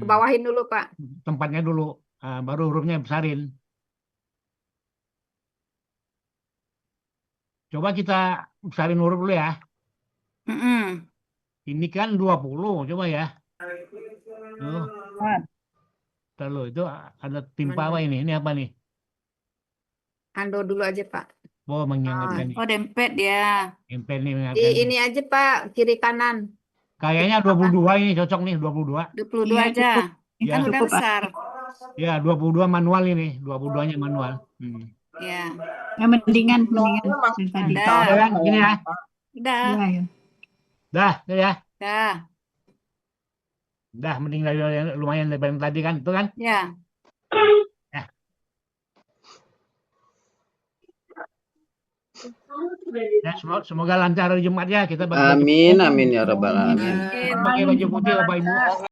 Speaker 9: Bawahin dulu, Pak.
Speaker 18: Tempatnya dulu. Baru hurufnya besarin. Coba kita besarin huruf dulu ya. Ini kan 20, coba ya. Tuh. Lalu itu ada timpa apa ini? Ini apa nih?
Speaker 9: Ando dulu aja, Pak.
Speaker 18: Oh, mengingatkan nih.
Speaker 10: Oh, dempet dia.
Speaker 18: Dempet nih mengingatkan.
Speaker 9: Ini aja, Pak, kiri kanan.
Speaker 18: Kayaknya 22 ini cocok nih, 22.
Speaker 10: 22
Speaker 1: Iya,
Speaker 10: aja.
Speaker 1: cukup.
Speaker 18: Ya.
Speaker 10: Kan udah
Speaker 1: Cukup, Pak.
Speaker 10: besar.
Speaker 18: Ya, 22 manual ini. 22-nya manual.
Speaker 10: Ya.
Speaker 8: Mendingan dari tadi.
Speaker 10: Ada.
Speaker 18: Udah kan? Gini ya.
Speaker 10: Udah.
Speaker 8: Ya.
Speaker 18: Dah ya.
Speaker 10: Dah.
Speaker 18: Dah, mending dari yang lumayan daripada yang tadi kan, itu kan?
Speaker 10: Ya.
Speaker 18: Ya, semoga lancar hari Jumat ya. Kita
Speaker 3: Amin amin ya rabbal alamin.
Speaker 18: pakai baju putih Bapak Ibu.